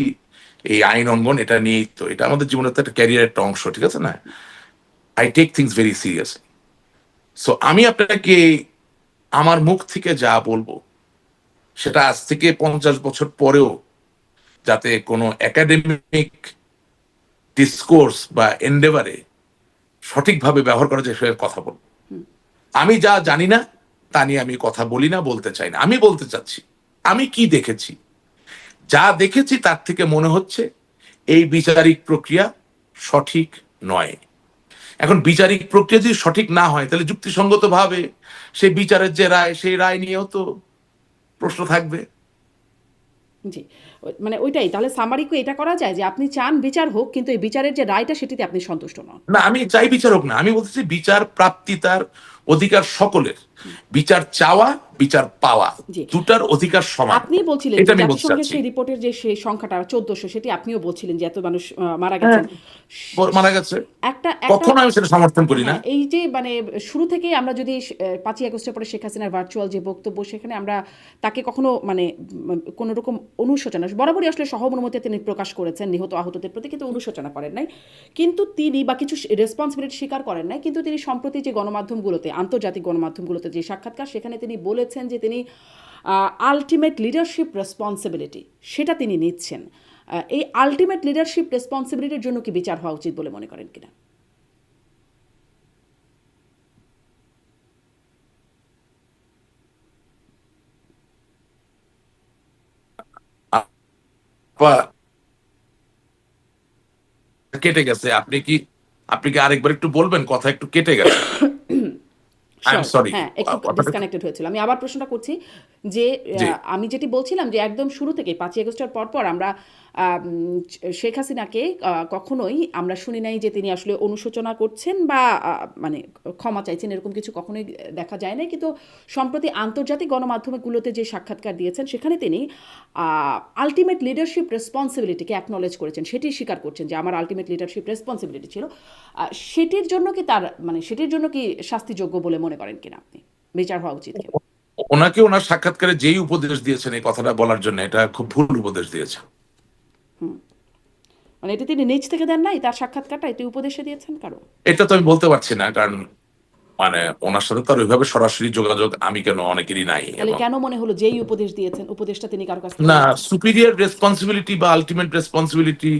এই আইন অঙ্গন, এটা নিয়েই তো, এটা আমাদের জীবনের তো একটা ক্যারিয়ার, একটা অংশ, ঠিক আছে না? I take things very seriously. So আমি আপনাকে আমার মুখ থেকে যা বলবো সেটা আজ থেকে 50 বছর পরেও যাতে কোনো একাডেমিক ডিসকোর্স বা এন্ডেভারে সঠিকভাবে ব্যবহার করা যায় সেভাবে কথা বলবো। আমি যা জানি না তা নিয়ে আমি কথা বলি না, বলতে চাই না। আমি বলতে চাচ্ছি আমি কি দেখেছি, যা দেখেছি তার থেকে মনে হচ্ছে এই বিচারিক প্রক্রিয়া সঠিক নয়। এখন বিচারিক প্রক্রিয়া যদি সঠিক না হয় তাহলে যুক্তিসঙ্গত ভাবে সেই বিচারের যে রায়, সেই রায় নিয়েও তো প্রশ্ন থাকবে। জি, মানে ওইটাই তাহলে সামারি কি এটা করা যায় যে আপনি চান বিচার হোক, কিন্তু এই বিচারের যে রায়টা সেটিতে আপনি সন্তুষ্ট নন? না, আমি চাই বিচার হোক না, আমি বলতেছি বিচার প্রাপ্তি তার অধিকার সকলের। বিচার চাওয়া, বিচার পাওয়া, জি, দুটার অধিকার সমান, আপনি বলছিলেন এটা যে আমি বলতে জাতিসংঘের চাচ্ছি। সেই রিপোর্টের যে সেই সংখ্যাটা 1400, সেটি আপনিও বলছিলেন যে এত মানুষ মারা হ্যাঁ, গেছেন। মারা গেছে, একটা একটা কখনো আমি সেটা সমর্থন করি না। হ্যাঁ, এই যে মানে শুরু থেকেই আমরা যদি 5ই আগস্টের পরে শেখ হাসিনার ভার্চুয়াল যে বক্তব্য, সেখানে আমরা তাকে কখনো মানে কোনো রকম অনুশোচনা, বরাবরই আসলে সহানুভূতি তিনি প্রকাশ করেছেন নিহত আহতদের প্রতি, কিন্তু অনুশোচনা করেন নাই। কিন্তু তিনি বা কিছু রেসপন্সিবিলিটি স্বীকার করেন নাই। কিন্তু তিনি সম্প্রতি যে গণমাধ্যমগুলোতে, আন্তর্জাতিক গণমাধ্যমগুলোতে যে সাক্ষাৎকার, সেখানে তিনি বলেছেন যে তিনি আলটিমেট লিডারশিপ রেসপন্সিবিলিটি সেটা তিনি নিচ্ছেন। এই আলটিমেট লিডারশিপ রেসপন্সিবিলিটির জন্য কি বিচার হওয়া উচিত বলে মনে করেন কিনা? আপা, কেটে গেছে, আপনি কি আরেকবার একটু বলবেন? কথা একটু কেটে গেছে। I am sure, sorry. হ্যাঁ, একটু ডিসকানেক্টেড হয়েছিল। আমি আবার প্রশ্নটা করছি যে জি, আমি যেটি বলছিলাম যে একদম শুরু থেকে 5ই আগস্টের পরপর আমরা শেখ হাসিনাকে কখনোই আমরা শুনি নাই যে তিনি আসলে অনুশোচনা করছেন বা মানে ক্ষমা চাইছেন, এরকম কিছু কখনোই দেখা যায় নাই। কিন্তু সম্প্রতি আন্তর্জাতিক গণমাধ্যমগুলোতে যে সাক্ষাৎকার দিয়েছেন, সেখানে তিনি আলটিমেট লিডারশিপ রেসপন্সিবিলিটিকে অ্যাকনলেজ করেছেন, সেটি স্বীকার করছেন যে আমার আলটিমেট লিডারশিপ রেসপন্সিবিলিটি ছিল। সেটির জন্য কি তার মানে সেটির জন্য কি শাস্তিযোগ্য বলে মনে করেন কিনা আপনি? বিচার হওয়া উচিত কিনা? ওনাকে ওনার সাক্ষাৎকারে যেই উপদেশ দিয়েছেন এই কথাটা বলার জন্য, এটা খুব ভুল উপদেশ দিয়েছেন। মানে এটা তিনি নিজ থেকে দেন নাই, তার সাক্ষাৎকারটা এটি উপদেশে দিয়েছেন কারো? এটা তো আমি বলতে পারছি না, কারণ মানে ওনার সাথে তো আর ওইভাবে সরাসরি যোগাযোগ আমি কেন, অনেকেরই নাই। তাহলে এবং কেন মনে হলো যেই উপদেশ দিয়েছেন, উপদেশটা তিনি কারো কাছ থেকে না, নিয়েছেন? সুপিরিয়র রেসপন্সিবিলিটি বা আলটিমেট রেসপন্সিবিলিটি,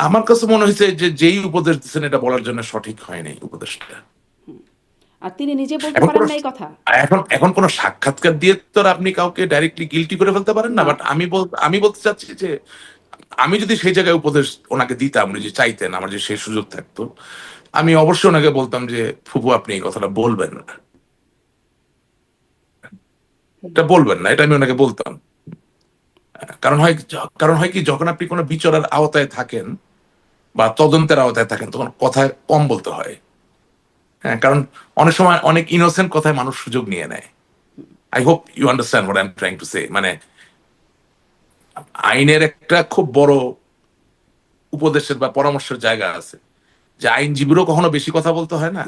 আমার কাছে মনে হয়েছে যে যেই উপদেশ দিচ্ছেন এটা বলার জন্য সঠিক হয়নি উপদেশটা। আর তিনি নিজে বলতে এখন পারেন কোন না এই কথা? এখন এখন কোন সাক্ষাৎকার দিয়ে তো আর আপনি কাউকে ডাইরেক্টলি গিলটি করে ফেলতে পারেন না। না। বাট আমি বলতে চাচ্ছি যে আমি যদি সেই জায়গায় উপদেশ ওনাকে দিতাম, উনি যদি চাইতেন, আমার যে সেই সুযোগ থাকতো, আমি অবশ্যই ওনাকে বলতাম যে ফুফু আপনি এই কথাটা বলবেন না, এটা বলবেন না, এটা আমি ওনাকে বলতাম। কারণ হয় কি, যখন আপনি কোনো বিচারের আওতায় থাকেন বা তদন্তের আওতায় থাকেন তখন কথা কম বলতে হয়। হ্যাঁ, কারণ অনেক সময় অনেক ইনোসেন্ট কথায় মানুষ সুযোগ নিয়ে নেয়। I hope you understand what I am trying to say. মানে আইনের একটা খুব বড় উপদেশের বা পরামর্শের জায়গা আছে, যে আইনজীবীরও কখনো বেশি কথা বলতে হয় না,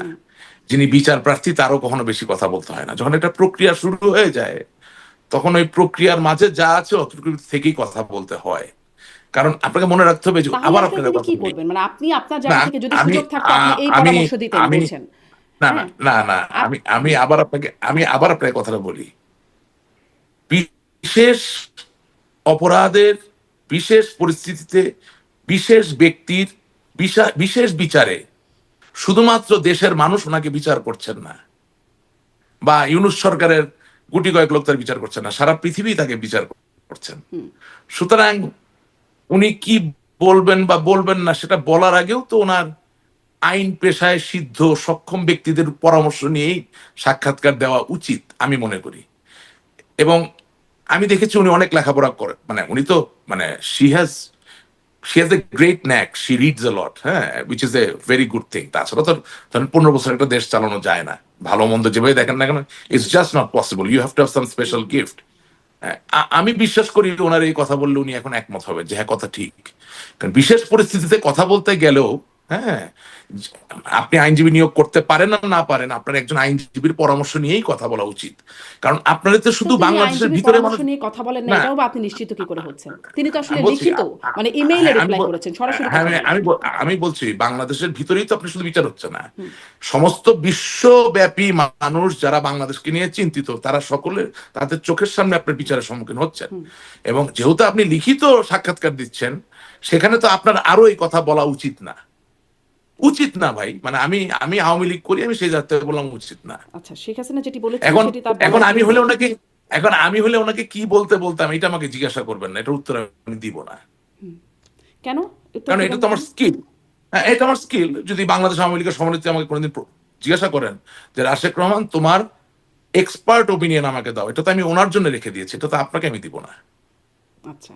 যিনি বিচার প্রার্থী তারও কখনো বেশি কথা বলতে হয় না। যখন একটা প্রক্রিয়া শুরু হয়ে যায় তখন ওই প্রক্রিয়ার মাঝে যা আছে অতটুকু থেকেই কথা বলতে হয়। কারণ আপনাকে মনে রাখতে হবে যে, তাহলে আবার আসলে আপনাকে তিনি কথা কি বলি, করবেন? মানে আপনি আপনার না জায়গা থেকে যদি আমি সুযোগ থাকতো আপনি এই আমি পরামর্শ দিতেন আমি বলছেন। না না হ্যাঁ, না না আপ আমি আবার আপনাকে কথাটা বলি। বিশেষ অপরাধের বিশেষ পরিস্থিতিতে বিশেষ ব্যক্তির বিশেষ বিচারে শুধুমাত্র দেশের মানুষ ওনাকে বিচার করছেন না, বা ইউনূস সরকারের গুটি কয়েক লোক তার বিচার করছেন না, সারা পৃথিবী তাকে বিচার করছেন। সুতরাং উনি কি বলবেন বা বলবেন না সেটা বলার আগেও তো ওনার আইন পেশায় সিদ্ধ সক্ষম ব্যক্তিদের পরামর্শ নিয়েই সাক্ষাৎকার দেওয়া উচিত আমি মনে করি। এবং আমি দেখেছি উনি অনেক লেখাপড়া করে, মানে উনি তো মানে she has a great knack, she reads a lot, হ্যাঁ, which is a very good thing। তাছাড়া তো ধরেন 15 বছর একটা দেশ চালানো যায় না, ভালো মন্দ যেভাবে দেখেন না কেন, it's just not possible, you have to have some special gift. আমি বিশ্বাস করি ওনার এই কথা বললে উনি এখন একমত হবে যে হ্যাঁ কথা ঠিক। কারণ বিশেষ পরিস্থিতিতে কথা বলতে গেলেও, হ্যাঁ, আপনি আইনজীবী নিয়োগ করতে পারেন না না পারেন, আপনার একজন আইনজীবীর পরামর্শ নিয়েই কথা বলা উচিত। কারণ আপনারা তো শুধু তিনি বাংলাদেশের আইনজীবীর ভিতরে পরামর্শ মানুষ নিয়ে কথা বলেন না, না। এটাও বা আপনি নিশ্চিত কি করে হচ্ছেন? তিনি তো আসলে আমি বলছি, লিখিত, মানে ইমেইলে হ্যাঁ, রিপ্লাই করেছেন, সরাসরি হ্যাঁ, কথা বলেন। আমি বলছি বাংলাদেশের ভিতরেই তো আপনি শুধু বিচার হচ্ছে না, সমস্ত বিশ্বব্যাপী মানুষ যারা বাংলাদেশকে নিয়ে চিন্তিত তারা সকলে তাদের চোখের সামনে আপনার বিচারের সম্মুখীন হচ্ছেন। এবং যেহেতু আপনি লিখিত সাক্ষাৎকার দিচ্ছেন, সেখানে তো আপনার আরো এই কথা বলা উচিত না, উচিত না ভাই। মানে আমি আওয়ামী লীগ করি, আমি সেই জায়গা থেকে বললাম উচিত না। আচ্ছা, শেখ হাসিনা যেটি বলেছেন এখন সেটি তার এখন বলার আমি জন্য- হলে ওনাকে এখন আমি হলে ওনাকে কি বলতে বলতাম এটা আমাকে জিজ্ঞাসা করবেন না, এটার উত্তর আমি দিব না। কেন? উত্তর কারণ এটা দিবেন তো না আমার কেন? স্কিল। হ্যাঁ, এটা আমার স্কিল। যদি বাংলাদেশ আওয়ামী লীগের সভানেত্রী আমাকে কোনোদিন জিজ্ঞাসা করেন যে রাশেক রহমান তোমার এক্সপার্ট ওপিনিয়ন আমাকে দাও, এটা তো আমি ওনার জন্য রেখে দিয়েছি, এটা তো আপনাকে আমি দিব না। আচ্ছা,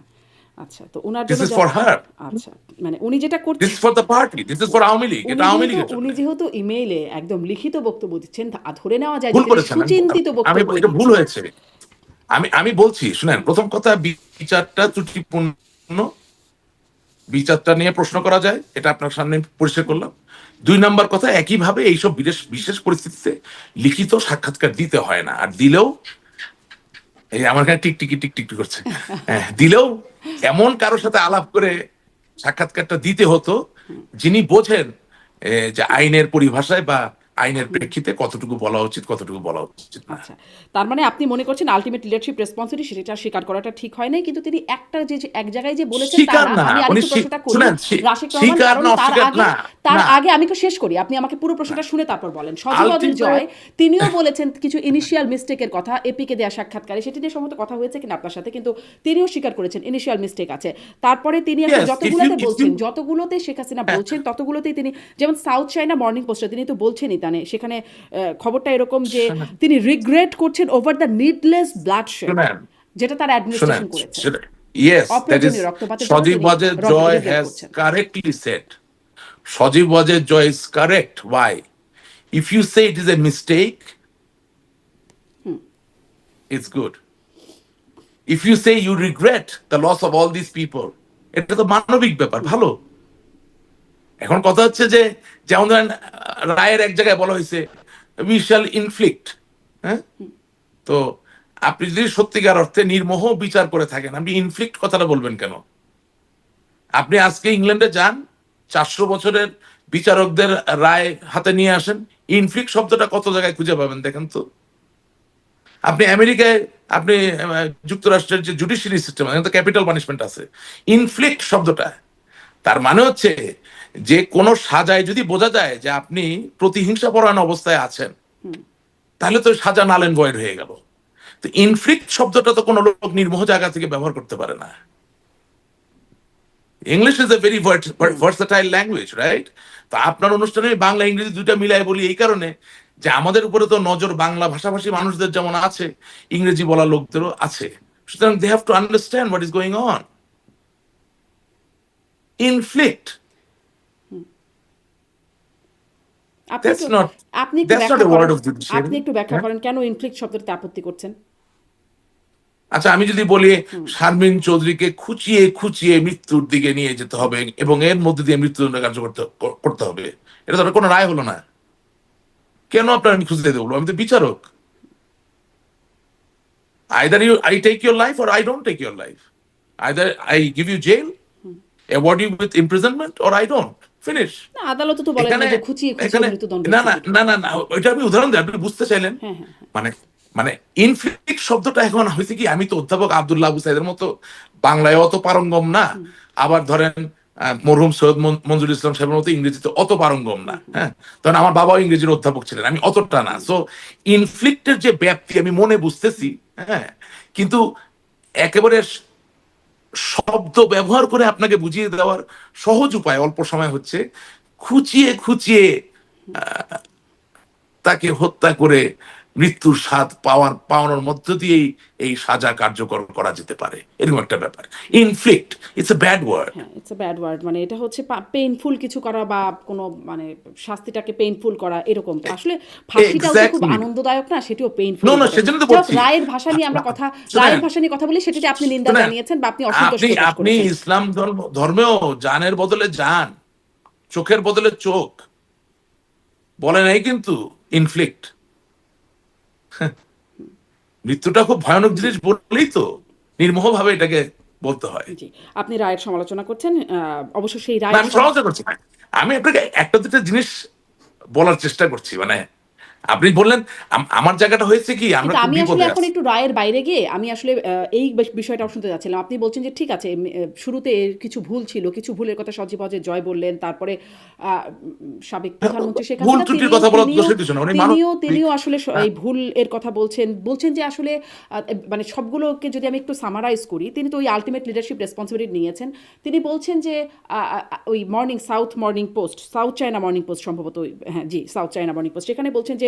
আচ্ছা, তো উনার দিস জন্য ইজ ফর হার, আচ্ছা, মানে উনি যেটা দিস করছেন, is for the party, this is for Awami League, এটা আওয়ামী লীগের জন্য। উনি যেহেতু ইমেইলে একদম লিখিত বক্তব্য দিচ্ছেন, ধরে নেওয়া যায় যে ভুল তিনি করেছেন, সুচিন্তিত আমি বক্তব্য এটা ভুল দিচ্ছেন। হয়েছে। আমি বলছি শুনেন, প্রথম কথা বিচারটা ত্রুটিপূর্ণ, বিচারটা নিয়ে প্রশ্ন করা যায়, এটা আপনার সামনে পরিষ্কার করলাম। 2 নম্বর কথা, একইভাবে এইসব বিশেষ বিশেষ পরিস্থিতিতে লিখিত সাক্ষাৎকার দিতে হয় না, আর দিলেও এই আমার কাছে টিকটিকি করছে, হ্যাঁ, দিলেও এমন কারোর সাথে আলাপ করে সাক্ষাৎকারটা দিতে হতো যিনি বোঝেন যে আইনের পরিভাষায় বা আইনের প্রেক্ষিতে কতটুকু বলা উচিত কতটুকু বলা উচিত না। আচ্ছা, তার মানে আপনি মনে করছেন আলটিমেট লিডারশিপ রেসপন্সিবিলিটি সেটা স্বীকার করাটা ঠিক হয় নাই, কিন্তু তিনি একটা যে এক জায়গায় যে বলেছেন তা স্বীকার না। না, আমি উনি আরেকটু প্রশ্নটা করি শুনেন, রাশেক রহমান, স্বীকার কারণ না তার অস্বীকার আগে না, না, আমি একটু শেষ করি, আপনি আমাকে পুরো প্রশ্নটা শুনে তারপর বলেন। সজীব অজয় Ultimate- জয় তিনিও বলেছেন কিছু ইনিশিয়াল মিস্টেকের কথা এপিকে দেয়া সাক্ষাৎকারে, সেটি নিয়ে সম্ভবত কথা হয়েছে কিনা আপনার সাথে, কিন্তু তিনিও স্বীকার করেছেন ইনিশিয়াল মিস্টেক আছে। তারপরে তিনি আসলে Yes, if যতগুলোতে you- বলছেন, যতগুলোতে শেখ হাসিনা বলছেন ততগুলোতেই তিনি, যেমন সাউথ চায়না মর্নিং পোস্টে তিনি তো বলছেনই, সেখানে খবরটা এরকম যে তিনি রিগ্রেট করছেন ওভার দ্য নিডলেস ব্লাডশেড, শুনেন, যেটা তার অ্যাডমিনিস্ট্রেশন করেছে। yes, that is অপ্রয়োজনীয় রক্তপাতের জন্য Sajib তিনি Wajid Joy regret has করছেন। correctly said. Sajib Wajid Joy is correct. Why? If you say it is a mistake, it's good. If you say you regret the loss of all these people, এটা তো মানবিক ব্যাপার, ভালো। এখন কথা হচ্ছে যে যেমন ধরেন রায়ের এক জায়গায় বলা হয়েছে উই শ্যাল ইনফ্লিক্ট, হ্যাঁ, তো আপনি যদি সত্যিকার অর্থে নির্মোহ বিচার করে থাকেন, আপনি ইনফ্লিক্ট কথাটা বলবেন কেন? আপনি আজকে ইংল্যান্ডে যান, 400 বছরের বিচারকদের রায় হাতে নিয়ে আসেন, ইনফ্লিক্ট শব্দটা কত জায়গায় খুঁজে পাবেন দেখেন তো। আপনি আমেরিকায়, আপনি যুক্তরাষ্ট্রের যে জুডিশিয়ারি সিস্টেম, এখানে তো ক্যাপিটাল পানিশমেন্ট আছে। ইনফ্লিক্ট শব্দটা তার মানে হচ্ছে যে কোনো সাজায় যদি বোঝা যায় যে আপনি প্রতিহিংসা পরায়ণ অবস্থায় আছেন, তাহলে তো সাজা নাল এন্ড ভয়েড হয়ে গেল। তো ইনফ্লিক্ট শব্দটা তো কোনো লোক নির্মোহ জায়গা থেকে ব্যবহার করতে পারে না। English is a very versatile language, right? তো আপনার অনুষ্ঠানে বাংলা ইংরেজি দুইটা মিলাই বলি এই কারণে যে আমাদের উপরে তো নজর বাংলা ভাষাভাষী মানুষদের যেমন আছে, ইংরেজি বলা লোকদেরও আছে। সুতরাং they have to understand what is going on. Inflict, that's not আপনি a word of judiciary. একটু ব্যাখ্যা হ্যাঁ? করেন কেন ইনফ্লিক্ট শব্দটাতে আপত্তি করছেন? আচ্ছা, আমি যদি বলি শারমিন চৌধুরীকে খুঁচিয়ে খুঁচিয়ে মৃত্যুর দিকে নিয়ে যেতে হবে এবং এর মধ্যে দিয়ে মৃত্যুদণ্ড কার্যকর করতে হবে, এটা তো কোনো রায় হলো না। কেন আপনার আমি খুঁজতে দেবো? আমি তো বিচারক। Either I take your life or I don't take your life. Either I give you jail, award you with imprisonment, or I don't. Finish. না, আদালত তো বলেন না যে খুঁচিয়ে খুঁচিয়ে মৃত্যুদণ্ড না দিতে হবে। না, ওইটা আমি উদাহরণ দিই, আপনি বুঝতে চাইলেন। হ্যাঁ, হ্যাঁ, হ্যাঁ। মানে মানে ইনফ্লিক্ট শব্দটা এখন হয়েছে কি, আমি তো অধ্যাপক আব্দুল্লাহ আবু সাইদের মতো বাংলায় অত পারঙ্গম না, আবার ধরেন মরহুম সৈয়দ মঞ্জুর ইসলাম সাহেবের মতো ইংরেজিতে অত পারঙ্গম না, হ্যাঁ, তখন আমার বাবাও ইংরেজির অধ্যাপক ছিলেন, আমি অতটা না। সো ইনফ্লিক্টের যে ব্যাপ্তি আমি মনে বুঝতেছি, হ্যাঁ, কিন্তু একেবারে শব্দ ব্যবহার করে আপনাকে বুঝিয়ে দেওয়ার সহজ উপায় অল্প সময় হচ্ছে খুঁচিয়ে খুঁচিয়ে তাকে হত্যা করে মৃত্যুর স্বাদ পাওয়ানোর মধ্য দিয়েই এই সাজা কার্যকর করা যেতে পারে, এরকম একটা ব্যাপার। Inflict, it's a bad word. হ্যাঁ, ইটস আ ব্যাড ওয়ার্ড, মানে এটা হচ্ছে পেইনফুল কিছু করা বা কোনো মানে শাস্তিটাকে পেইনফুল করা এরকম তো। আসলে ফাঁসিটাও যে খুব এক্স্যাক্টলি। আনন্দদায়ক না, সেটিও পেইনফুল নো, বটে। সেজন্য তো যাই হোক, বলছি। রায়ের ভাষা নিয়ে আমরা রায়ের শোনেন, ভাষা নিয়ে কথা বলি, সেটিতে আপনি নিন্দা শোনেন, জানিয়েছেন বা আপনি অসন্তোষ আপনি প্রকাশ আপনি করেছেন। ইসলাম ধর্মেও জানের বদলে জান, চোখের বদলে চোখ বলে নাই কিন্তু ইনফ্লিক্ট। মৃত্যুটা খুব ভয়ানক জি, জিনিস বললেই তো নির্মোহভাবে এটাকে বলতে হয়। জি। আপনি রায়ের সমালোচনা করছেন। অবশ্য সেই না, রায়ের আমি সমালোচনা করছি না। আমি আপনাকে একটা দুটা জিনিস বলার চেষ্টা করছি। মানে আপনি বললেন আমার জায়গাটা হয়েছে কি, আমরা কিন্তু খুব আমি আসলে বিপদে এখন আছি। একটু রায়ের বাইরে গিয়ে আমি আসলে এই বিষয়টাও শুনতে যাচ্ছিলাম। আপনি বলছেন যে ঠিক আছে, শুরুতে এর কিছু ভুল ছিল, কিছু ভুলের কথা সজীব ওয়াজেদ জয় বললেন। তারপরে সাবেক হ্যাঁ, প্রধানমন্ত্রী শেখ ভুল হাসিনা ত্রুটির তিনিও কথা বলার তিনিও দোষের কিছু না, উনি তিনিও মানবিক। তিনিও আসলে হ্যাঁ, এই ভুল এর কথা বলছেন যে আসলে মানে সবগুলোকে যদি আমি একটু সামারাইজ করি, তিনি তো ওই আল্টিমেট লিডারশিপ রেসপন্সিবিলিটি নিয়েছেন। তিনি বলছেন যে ওই সাউথ চায়না মর্নিং পোস্ট সম্ভবত, হ্যাঁ জি, সাউথ চায়না মর্নিং পোস্ট, সেখানে বলছেন যে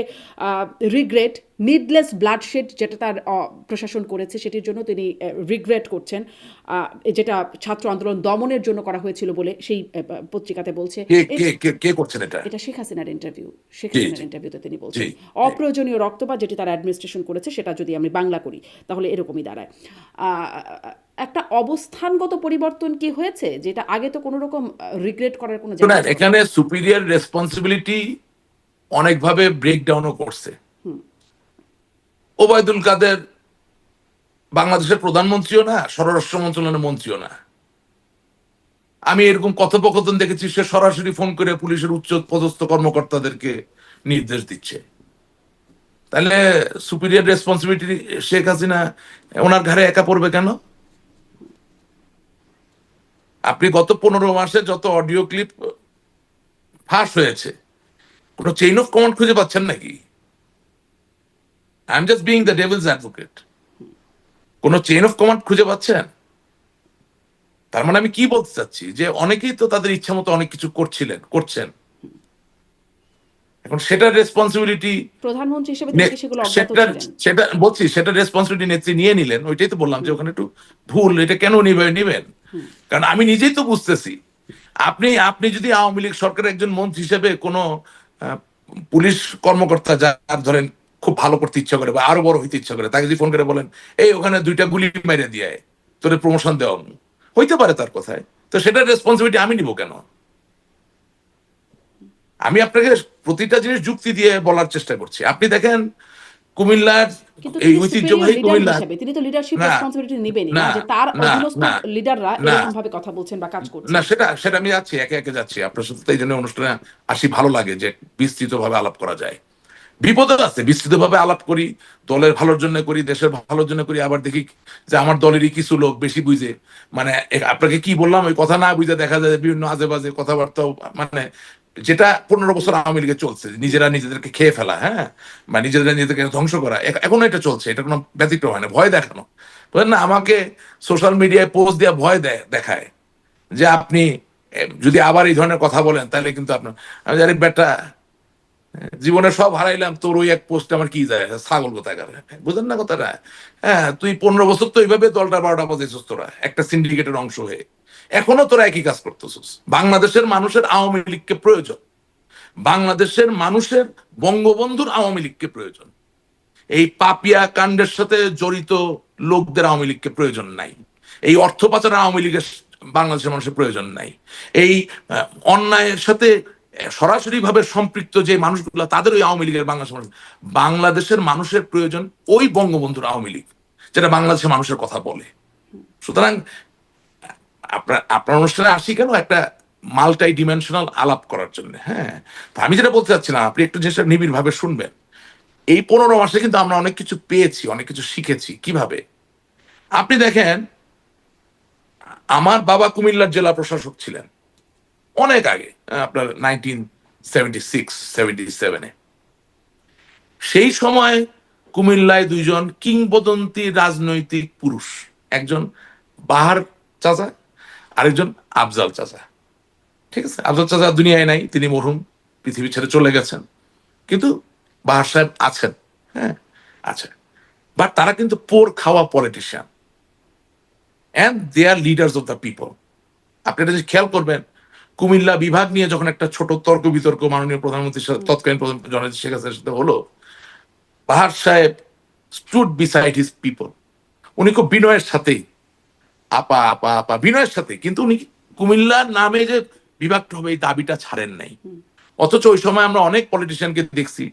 রিগ্রেট নিডলেস ব্লাডশেড যেটা তার প্রশাসন করেছে, সেটির জন্য তিনি রিগ্রেট করছেন, যেটা ছাত্র আন্দোলন দমনের জন্য করা হয়েছিল বলে সেই পত্রিকাতে বলছে। কে কে কে কে করছেন এটা? এটা শেখ হাসিনার ইন্টারভিউ। শেখ জি, হাসিনার জি, ইন্টারভিউতে তিনি জি, বলছেন জি। অপ্রয়োজনীয় রক্তপাত যেটি তার অ্যাডমিনিস্ট্রেশন করেছে, সেটা যদি আমি বাংলা করি তাহলে এরকমই দাঁড়ায়। একটা অবস্থানগত পরিবর্তন কি হয়েছে, যেটা আগে তো কোনো রকম রিগ্রেট করার কোনো জায়গা শোনেন, ছিল না। এখানে সুপিরিয়র রেসপন্সিবিলিটি অনেকভাবে ব্রেকডাউনও করছে। ওবায়দুল কাদের বাংলাদেশের প্রধানমন্ত্রীও না, স্বরাষ্ট্র মন্ত্রণালয়ের মন্ত্রীও না। আমি এরকম কথোপকথন দেখেছি, সে সরাসরি ফোন করে পুলিশের উচ্চ পদস্থ কর্মকর্তাদেরকে নির্দেশ দিচ্ছে। তাহলে সুপিরিয়র রেসপন্সিবিলিটি শেখ হাসিনা ওনার ঘাড়ে একা পড়বে কেন? আপনি গত 15 মাসে যত অডিও ক্লিপ ফাঁস হয়েছে, কোনো চেইন অফ কমান্ড খুঁজে পাচ্ছেন নাকি? I am just being the Devil's advocate. কোনো চেইন অফ কমান্ড খুঁজে পাচ্ছেন? তার মানে আমি কি বলতে চাচ্ছি, যে অনেকেই তো তাদের ইচ্ছা মতো অনেক কিছু করছেন। এখন সেটার রেসপন্সিবিলিটি প্রধানমন্ত্রী হিসেবে তিনি কি সেগুলো অজ্ঞাত সেটা ছিলেন? সেটা বলছি, সেটা রেসপন্সিবিলিটি নেত্রী নিয়ে নিলেন। ওইটাই তো বললাম যে ওখানে একটু ভুল, এটা কেন নিবেন? কারণ আমি নিজেই তো বুঝতেছি, আপনি আপনি যদি আওয়ামী লীগ সরকারের একজন মন্ত্রী হিসেবে কোনো আহ, পুলিশ কর্মকর্তা যার ধরেন খুব ভালো করতে ইচ্ছা করে বা আরো বড় হইতে ইচ্ছা করে, তাকে যদি ফোন করে বলেন এই ওখানে 2টা গুলি মেরে দিয়ে তোরে প্রমোশন দেওয়া, হইতে পারে তার কথায়, তো সেটার রেসপন্সিবিলিটি আমি নিব কেন? আমি আপনাকে প্রতিটা জিনিস যুক্তি দিয়ে বলার চেষ্টা করছি। আপনি দেখেন কুমিল্লার কিন্তু এই তিনি সুপিরিয়র ঐতিহ্যবাহী লিডার কুমিল্লার, হিসেবে তিনি তো লিডারশিপ না, রেসপন্সিবিলিটি নেবেনই না, না, যে তার না, অধীনস্থ না, লিডাররা না, এরকম ভাবে কথা বলছেন বা কাজ না, করছেন। সেটা সেটা আমি যাচ্ছি, একে একে যাচ্ছি আপনার সাথে। এই জন্য অনুষ্ঠানে আসি, ভালো লাগে যে বিস্তৃত ভাবে আলাপ করা যায়। বিপদও আছে, বিস্তৃত ভাবে আলাপ করি, দলের ভালোর জন্য করি, দেশের ভালোর জন্য করি, আবার দেখি যে আমার দলেরই কিছু লোক বেশি বুঝে, মানে আপনাকে কি বললাম ওই কথা না বুঝে দেখা যায় বিভিন্ন আজে বাজে কথাবার্তাও, মানে যেটা 15 বছর আওয়ামী লীগে চলছে, নিজেরা নিজেদেরকে খেয়ে ফেলা, হ্যাঁ, বা নিজেরা নিজেদেরকে ধ্বংস করা, এখনো এটা চলছে, এটা কোনো ব্যতিক্রম হয় না। ভয় দেখানো, বুঝলেন না, আমাকে সোশ্যাল মিডিয়ায় পোস্ট দিয়ে ভয় দেখায় যে আপনি যদি আবার এই ধরনের কথা বলেন তাহলে কিন্তু আপনার, আমি জানি বেটা, জীবনে সব হারাইলাম, তোর ওই এক পোস্টে আমার কি যায়, ছাগল কোথায় গেল, বুঝলেন না কথাটা? হ্যাঁ, তুই 15 বছর তো এইভাবে দলটা 12টা বাজাইছিস, তোরা একটা সিন্ডিকেটের অংশ হয়ে এখনো তোরা একই কাজ করতেছিস। বাংলাদেশের মানুষের আওয়ামী লীগকে প্রয়োজন, বাংলাদেশের মানুষের বঙ্গবন্ধুর আওয়ামী লীগকে প্রয়োজন। এই পাপিয়া কাণ্ডের সাথে জড়িত লোকদের আওয়ামী লীগকে প্রয়োজন নাই। এই অর্থ পাচারের আওয়ামী লীগের বাংলাদেশের মানুষের প্রয়োজন নাই। এই অন্যায়ের সাথে সরাসরি ভাবে সম্পৃক্ত যে মানুষগুলো, তাদের ওই আওয়ামী লীগের বাংলাদেশের মানুষের প্রয়োজন ওই বঙ্গবন্ধুর আওয়ামী লীগ, যেটা বাংলাদেশের মানুষের কথা বলে। সুতরাং আপনার অনুষ্ঠানে আসি কেন, একটা মাল্টি ডিমেনশনাল আলাপ করার জন্য। হ্যাঁ, তো আমি যেটা বলতে চাচ্ছিলাম, আপনি একটু জিনিসটা নিবিড় ভাবে শুনবেন। এই 15 মাসে কিন্তু আমরা অনেক কিছু পেয়েছি, অনেক কিছু শিখেছি। কিভাবে? আপনি দেখেন, আমার বাবা কুমিল্লার জেলা প্রশাসক ছিলেন অনেক আগে, আপনার 1976-77-এ। সেই সময় কুমিল্লায় 2জন কিংবদন্তি রাজনৈতিক পুরুষ, একজন বাহার চাচা, আরেকজন আফজাল চাচা, ঠিক আছে, আফজাল চাচা দুনিয়ায় নাই, তিনি মরহুম, পৃথিবী ছেড়ে চলে গেছেন, কিন্তু বাহার সাহেব আছেন। হ্যাঁ, আচ্ছা, বাট তারা কিন্তু পোর খাওয়া politician and they are leaders of the people. আপনি এটা যদি খেয়াল করবেন, কুমিল্লা বিভাগ নিয়ে যখন একটা ছোট তর্ক বিতর্ক মাননীয় প্রধানমন্ত্রীর সাথে, তৎকালীন প্রধান জননেত্রী শেখ হাসিনার সাথে হলো, বাহার সাহেব স্টুড বিসাইড হিজ পিপল। উনি খুব বিনয়ের সাথেই, আপা আপা আপা বিনয়ের সাথে, কিন্তু উনি কুমিল্লার নামে যে বিভাগটা হবে এই দাবিটা ছাড়েন নাই। অথচ ওই সময় আমরা অনেক পলিটিশিয়ানকে দেখছি,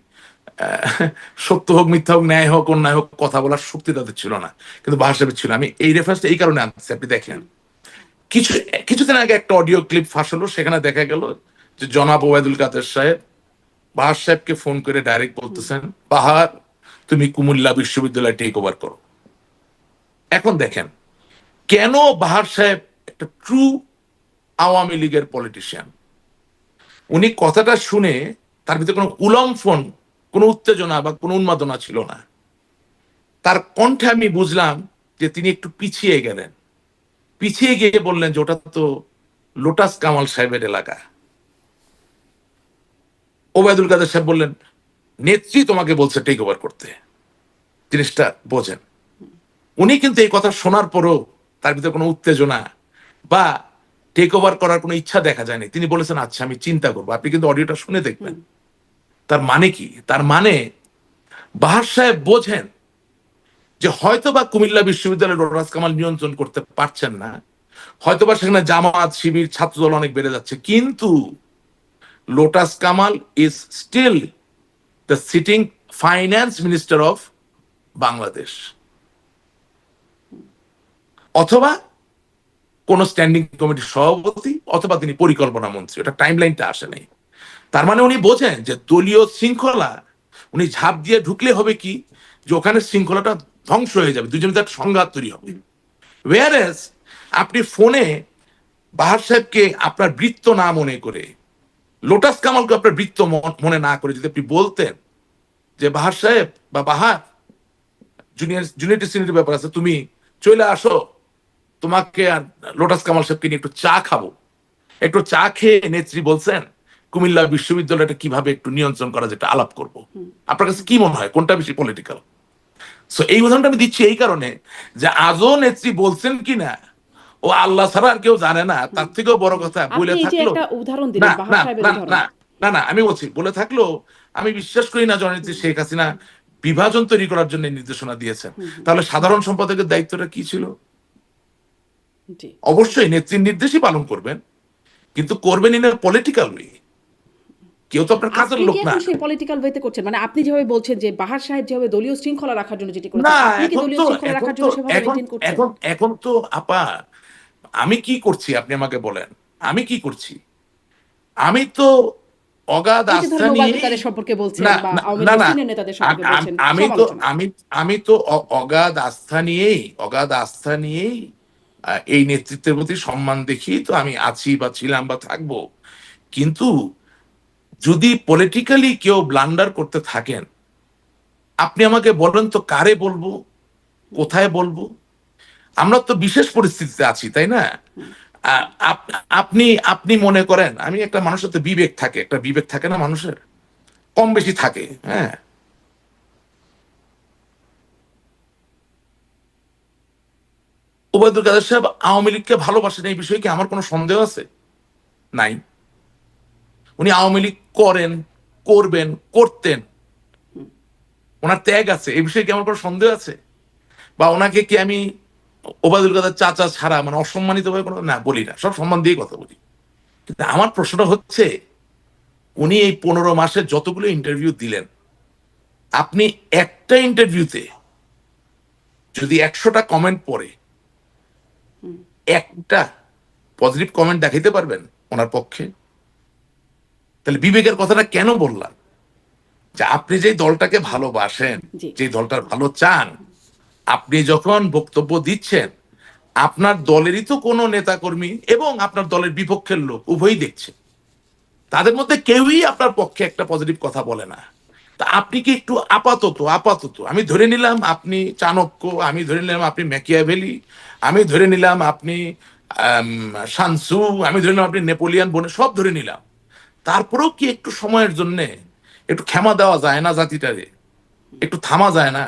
সত্য হোক মিথ্যা হোক ন্যায় হোক অন্যায় হোক কথা বলার শক্তি তাদের ছিল না, কিন্তু বাহার সাহেবের ছিল। আমি এই রেফারেন্সটা এই কারণে আনতেছি, আপনি দেখেন কিছুদিন আগে একটা অডিও ক্লিপ ফাঁস হলো, সেখানে দেখা গেল যে জনাব ওবায়দুল কাদের সাহেব বাহার সাহেবকে ফোন করে ডাইরেক্ট বলতেছেন, বাহার তুমি কুমিল্লা বিশ্ববিদ্যালয় টেক ওভার করো। এখন দেখেন কেন বাহার সাহেব একটা ট্রু আওয়ামী লীগের পলিটিশিয়ান, উনি কথাটা শুনে তার ভিতরে কোনো উলঙ্ঘন, কোনো উত্তেজনা বা কোনো উন্মাদনা ছিল না। তার কণ্ঠে আমি বুঝলাম যে তিনি একটু পিছিয়ে গেলেন, পিছিয়ে গিয়ে বললেন যে ওটা তো লোটাস কামাল সাহেবের এলাকা। ওবায়দুল কাদের সাহেব বললেন, নেত্রী তোমাকে বলছে টেক ওভার করতে, জিনিসটা বোঝেন। উনি কিন্তু এই কথা শোনার পরও তার ভিতরে কোনো উত্তেজনা বা টেক ওভার করার কোনো ইচ্ছা দেখা যায়নি। তিনি বলেছেন আচ্ছা আমি চিন্তা করবো। আপনি কিন্তু অডিওটা শুনে দেখবেন। তার মানে কি? তার মানে বাহার সাহেব বোঝেন যে হয়তোবা কুমিল্লা বিশ্ববিদ্যালয়ের লোটাস কামাল নিয়ন্ত্রণ করতে পারছেন না, হয়তোবা সেখানে জামাত শিবির ছাত্রদল অনেক বেড়ে যাচ্ছে, কিন্তু Lotus Kamal is still the sitting finance minister of Bangladesh, অথবা কোন স্ট্যান্ডিং কমিটির সভাপতি, অথবা তিনি পরিকল্পনা মন্ত্রী। ওটা টাইম লাইনটা আসে নাই। তার মানে উনি বোঝেন যে দলীয় শৃঙ্খলা উনি ঝাঁপ দিয়ে ঢুকলে হবে কি, যে ওখানে শৃঙ্খলাটা ধ্বংস হয়ে যাবে, দুজনের মধ্যে একটা সংঘাত তৈরি হবে। ওয়ারেস আপনি ফোনে বাহার সাহেবকে আপনার বৃত্ত না মনে করে, লোটাস কামালকে আপনার বৃত্ত মনে না করে যদি আপনি বলতেন যে বাহার সাহেব বা বাহার, জুনিয়র সিনিয়র ব্যাপার আছে, তুমি চলে আসো, তোমাকে আর লোটাস কামাল সাহেবকে নিয়ে একটু চা খাবো। একটু চা খেয়ে নেত্রী বলছেন কুমিল্লা বিশ্ববিদ্যালয়টা কিভাবে একটু নিয়ন্ত্রণ করা যেটা আলাপ করব। আপনার কাছে কি মনে হয় কোনটা বেশি পলিটিক্যাল? সো এই উদাহরণটা আমি দিচ্ছি এই কারণে যে আজও নেত্রী বলছেন কিনা ও আল্লাহ ছাড়া আর কেউ জানে না। তার থেকেও বড় কথা বলে থাকলো না না না না না না আমি বলছি বলে থাকলো, আমি বিশ্বাস করি না জননেত্রী শেখ হাসিনা বিভাজন তৈরি করার জন্য নির্দেশনা দিয়েছেন। তাহলে সাধারণ সম্পাদকের দায়িত্বটা কি ছিল? অবশ্যই নেত্রীর নির্দেশই পালন করবেন, কিন্তু করবেন ইন পলিটিক্যাল ওয়ে। কেউ তো আপনার কাজের লোক না। আপনি পলিটিক্যাল ওয়েতে করছেন, মানে আপনি যেভাবে বলছেন যে বাহার সাহেব যেভাবে দলীয় শৃঙ্খলা রাখার জন্য যেটি করেছেন, আপনি কি দলীয় শৃঙ্খলা রাখার জন্য সেভাবে মেইনটেইন করছেন? এখন তো আপা আমি কি করছি আপনি আমাকে বলেন, আমি কি করছি? আমি তো অগাধ আস্থা নিয়ে সম্পর্কে বলছেন বা না আওয়ামী না লীগ না সিনিয়র নেতাদের সম্পর্কে বলছেন, আমি তো অগাধ আস্থা নিয়েই এই নেতৃত্বের প্রতি সম্মান দেখিয়ে তো আমি আছি বা ছিলাম বা থাকবো। কিন্তু যদি পলিটিক্যালি কেউ ব্লান্ডার করতে থাকেন, আপনি আমাকে বলেন তো কারে বলবো, কোথায় বলবো? আমরা তো বিশেষ পরিস্থিতিতে আছি, তাই না? আপনি আপনি মনে করেন, আমি একটা মানুষের তো বিবেক থাকে, একটা বিবেক থাকে না মানুষের, কম বেশি থাকে। হ্যাঁ, ওবায়দুল কাদের সাহেব আওয়ামী লীগকে ভালোবাসেন এই বিষয়ে কি আমার কোনো সন্দেহ আছে? নাই। উনি আওয়ামী লীগ করেন, করবেন, করতেন, ওনার ত্যাগ আছে, এই বিষয়ে কি আমার কোনো সন্দেহ আছে? বা ওনাকে কি আমি ওবায়দুল কাদের চাচা ছাড়া মানে অসম্মানিত ভাবে কোনো না বলি না, সব সম্মান দিয়ে কথা বলি। কিন্তু আমার প্রশ্নটা হচ্ছে, উনি এই 15 মাসে যতগুলো ইন্টারভিউ দিলেন, আপনি একটা ইন্টারভিউতে যদি 100টা কমেন্ট পড়ে একটা পজিটিভ কমেন্ট দেখাইতে পারবেন ওনার পক্ষে? তাহলে বিবেকের কথাটা কেন বললাম? যে আপনি যে দলটাকে ভালোবাসেন, যে দলটার ভালো চান, আপনি যখন বক্তব্য দিচ্ছেন, আপনার দলেরই তো কোনো নেতাকর্মী এবং আপনার দলের বিপক্ষের লোক উভয়ই দেখছে, তাদের মধ্যে কেউই আপনার পক্ষে একটা পজিটিভ কথা বলে না। তা আপনি কি একটু আপাতত আমি ধরে নিলাম আপনি চাণক্য, আমি ধরে নিলাম আপনি ম্যাকিয়াভেলি, আমি ধরে নিলাম আপনি শানসু, আমি ধরে নিলাম আপনি নেপোলিয়ান বনে সব ধরে নিলাম, তারপরেও কি একটু সময়ের জন্য একটু ক্ষমা দেওয়া যায় না জাতিটারে? একটু থামা যায় না?